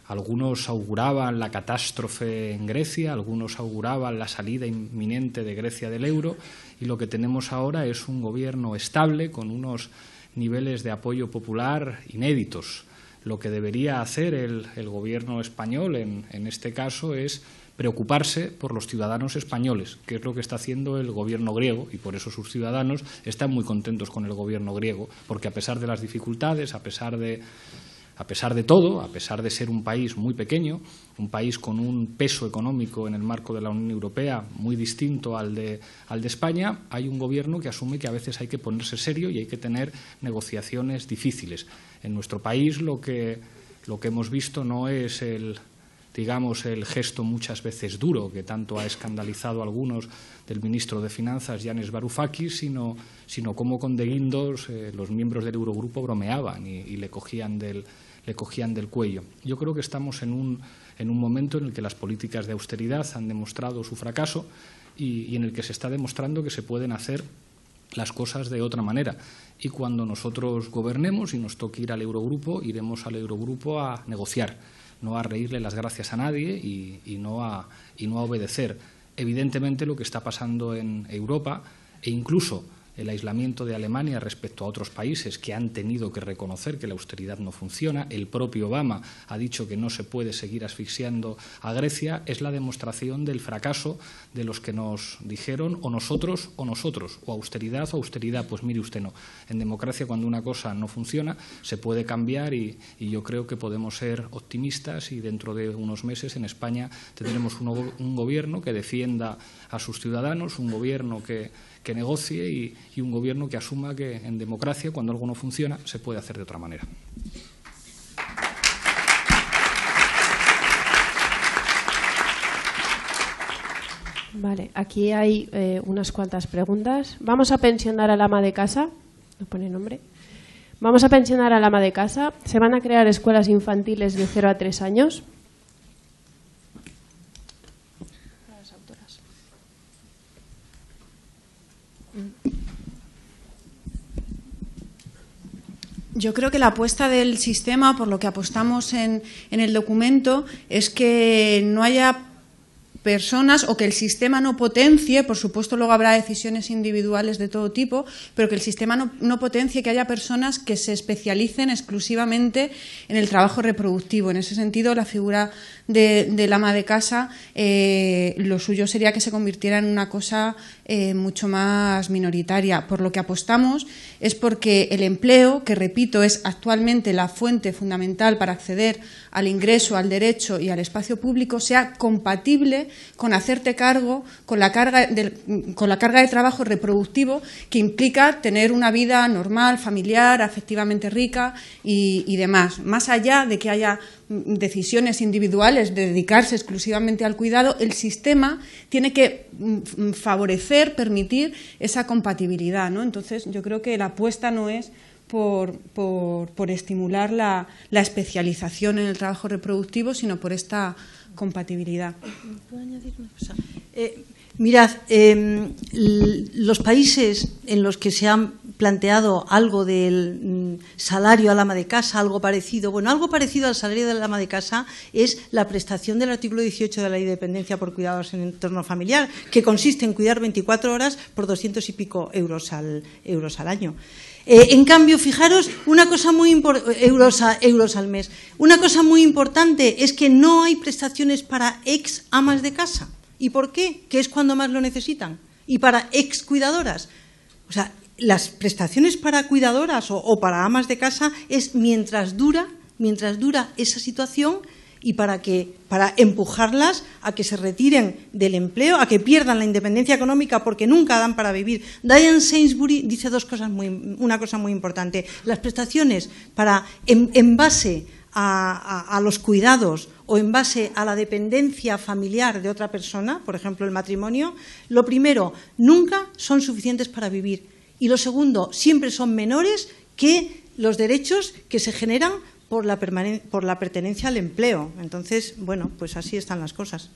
algunos auguraban la catástrofe en Grecia, algunos auguraban la salida inminente de Grecia del euro, y lo que tenemos ahora es un gobierno estable con unos niveles de apoyo popular inéditos. Lo que debería hacer el gobierno español en este caso es preocuparse por los ciudadanos españoles, que es lo que está haciendo el gobierno griego, y por eso sus ciudadanos están muy contentos con el gobierno griego, porque a pesar de las dificultades, a pesar de todo, a pesar de ser un país muy pequeño, un país con un peso económico en el marco de la Unión Europea muy distinto al de España, hay un gobierno que asume que a veces hay que ponerse serio y hay que tener negociaciones difíciles. En nuestro país lo que hemos visto no es el gesto muchas veces duro que tanto ha escandalizado a algunos del ministro de Finanzas, Yanis Varoufakis, sino cómo con de guindos los miembros del Eurogrupo bromeaban y le cogían del cuello. Yo creo que estamos en un momento en el que las políticas de austeridad han demostrado su fracaso y en el que se está demostrando que se pueden hacer las cosas de otra manera. Y cuando nosotros gobernemos y nos toque ir al Eurogrupo, iremos al Eurogrupo a negociar, no a reírle las gracias a nadie y no a obedecer. Evidentemente, lo que está pasando en Europa e incluso el aislamiento de Alemania respecto a otros países que han tenido que reconocer que la austeridad no funciona, el propio Obama ha dicho que no se puede seguir asfixiando a Grecia, es la demostración del fracaso de los que nos dijeron o nosotros, o austeridad o austeridad. Pues mire usted, no. En democracia, cuando una cosa no funciona, se puede cambiar y yo creo que podemos ser optimistas y dentro de unos meses en España tendremos un gobierno que defienda a sus ciudadanos, un gobierno que negocie y un gobierno que asuma que en democracia, cuando algo no funciona, se puede hacer de otra manera. Vale, aquí hay unas cuantas preguntas. ¿Vamos a pensionar al ama de casa? No pone nombre. ¿Vamos a pensionar al ama de casa? ¿Se van a crear escuelas infantiles de 0 a 3 años? Yo creo que la apuesta del sistema, por lo que apostamos en el documento, es que no haya personas o que el sistema no potencie, por supuesto luego habrá decisiones individuales de todo tipo, pero que el sistema no potencie que haya personas que se especialicen exclusivamente en el trabajo reproductivo. En ese sentido, la figura del ama de casa, lo suyo sería que se convirtiera en una cosa mucho más minoritaria. Por lo que apostamos es porque el empleo, que repito, es actualmente la fuente fundamental para acceder al ingreso, al derecho y al espacio público, sea compatible con hacerte cargo con la carga de trabajo reproductivo que implica tener una vida normal, familiar, afectivamente rica y demás. Más allá de que haya decisiones individuales de dedicarse exclusivamente al cuidado, el sistema tiene que favorecer, permitir esa compatibilidad, ¿no? Entonces, yo creo que la apuesta no es por estimular la especialización en el trabajo reproductivo, sino por esta compatibilidad. ¿Puedo añadir una cosa? Mirad, los países en los que se han planteado algo del salario al ama de casa, algo parecido al salario del ama de casa es la prestación del artículo 18 de la Ley de Dependencia por cuidados en el entorno familiar, que consiste en cuidar 24 horas por 200 y pico euros al año. En cambio, fijaros, una cosa muy euros al mes. Una cosa muy importante es que no hay prestaciones para ex amas de casa. ¿Y por qué? Que es cuando más lo necesitan. Y para ex cuidadoras. O sea, las prestaciones para cuidadoras o para amas de casa es mientras dura esa situación y para empujarlas a que se retiren del empleo, a que pierdan la independencia económica porque nunca dan para vivir. Diane Sainsbury dice una cosa muy importante. Las prestaciones para en base a los cuidados o en base a la dependencia familiar de otra persona, por ejemplo el matrimonio, lo primero, nunca son suficientes para vivir. Y lo segundo, siempre son menores que los derechos que se generan por la pertenencia al empleo. Entonces, bueno, pues así están las cosas.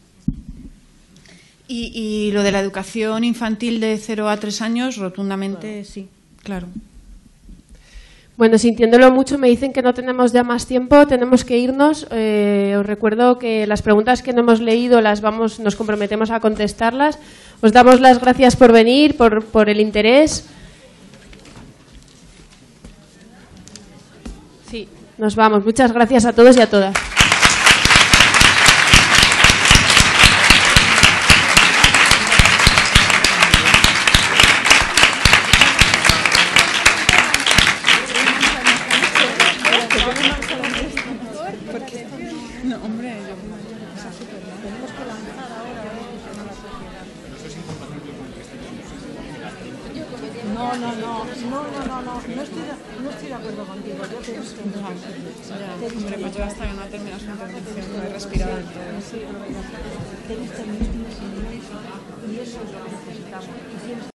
Y lo de la educación infantil de 0 a 3 años, rotundamente sí, claro. Bueno, sintiéndolo mucho, me dicen que no tenemos ya más tiempo, tenemos que irnos. Os recuerdo que las preguntas que no hemos leído nos comprometemos a contestarlas. Os damos las gracias por venir, por el interés. Sí, nos vamos. Muchas gracias a todos y a todas. No estoy de acuerdo contigo. Hombre, pues yo hasta que no termine su intervención no he respirado del todo. Y eso es lo que necesitamos.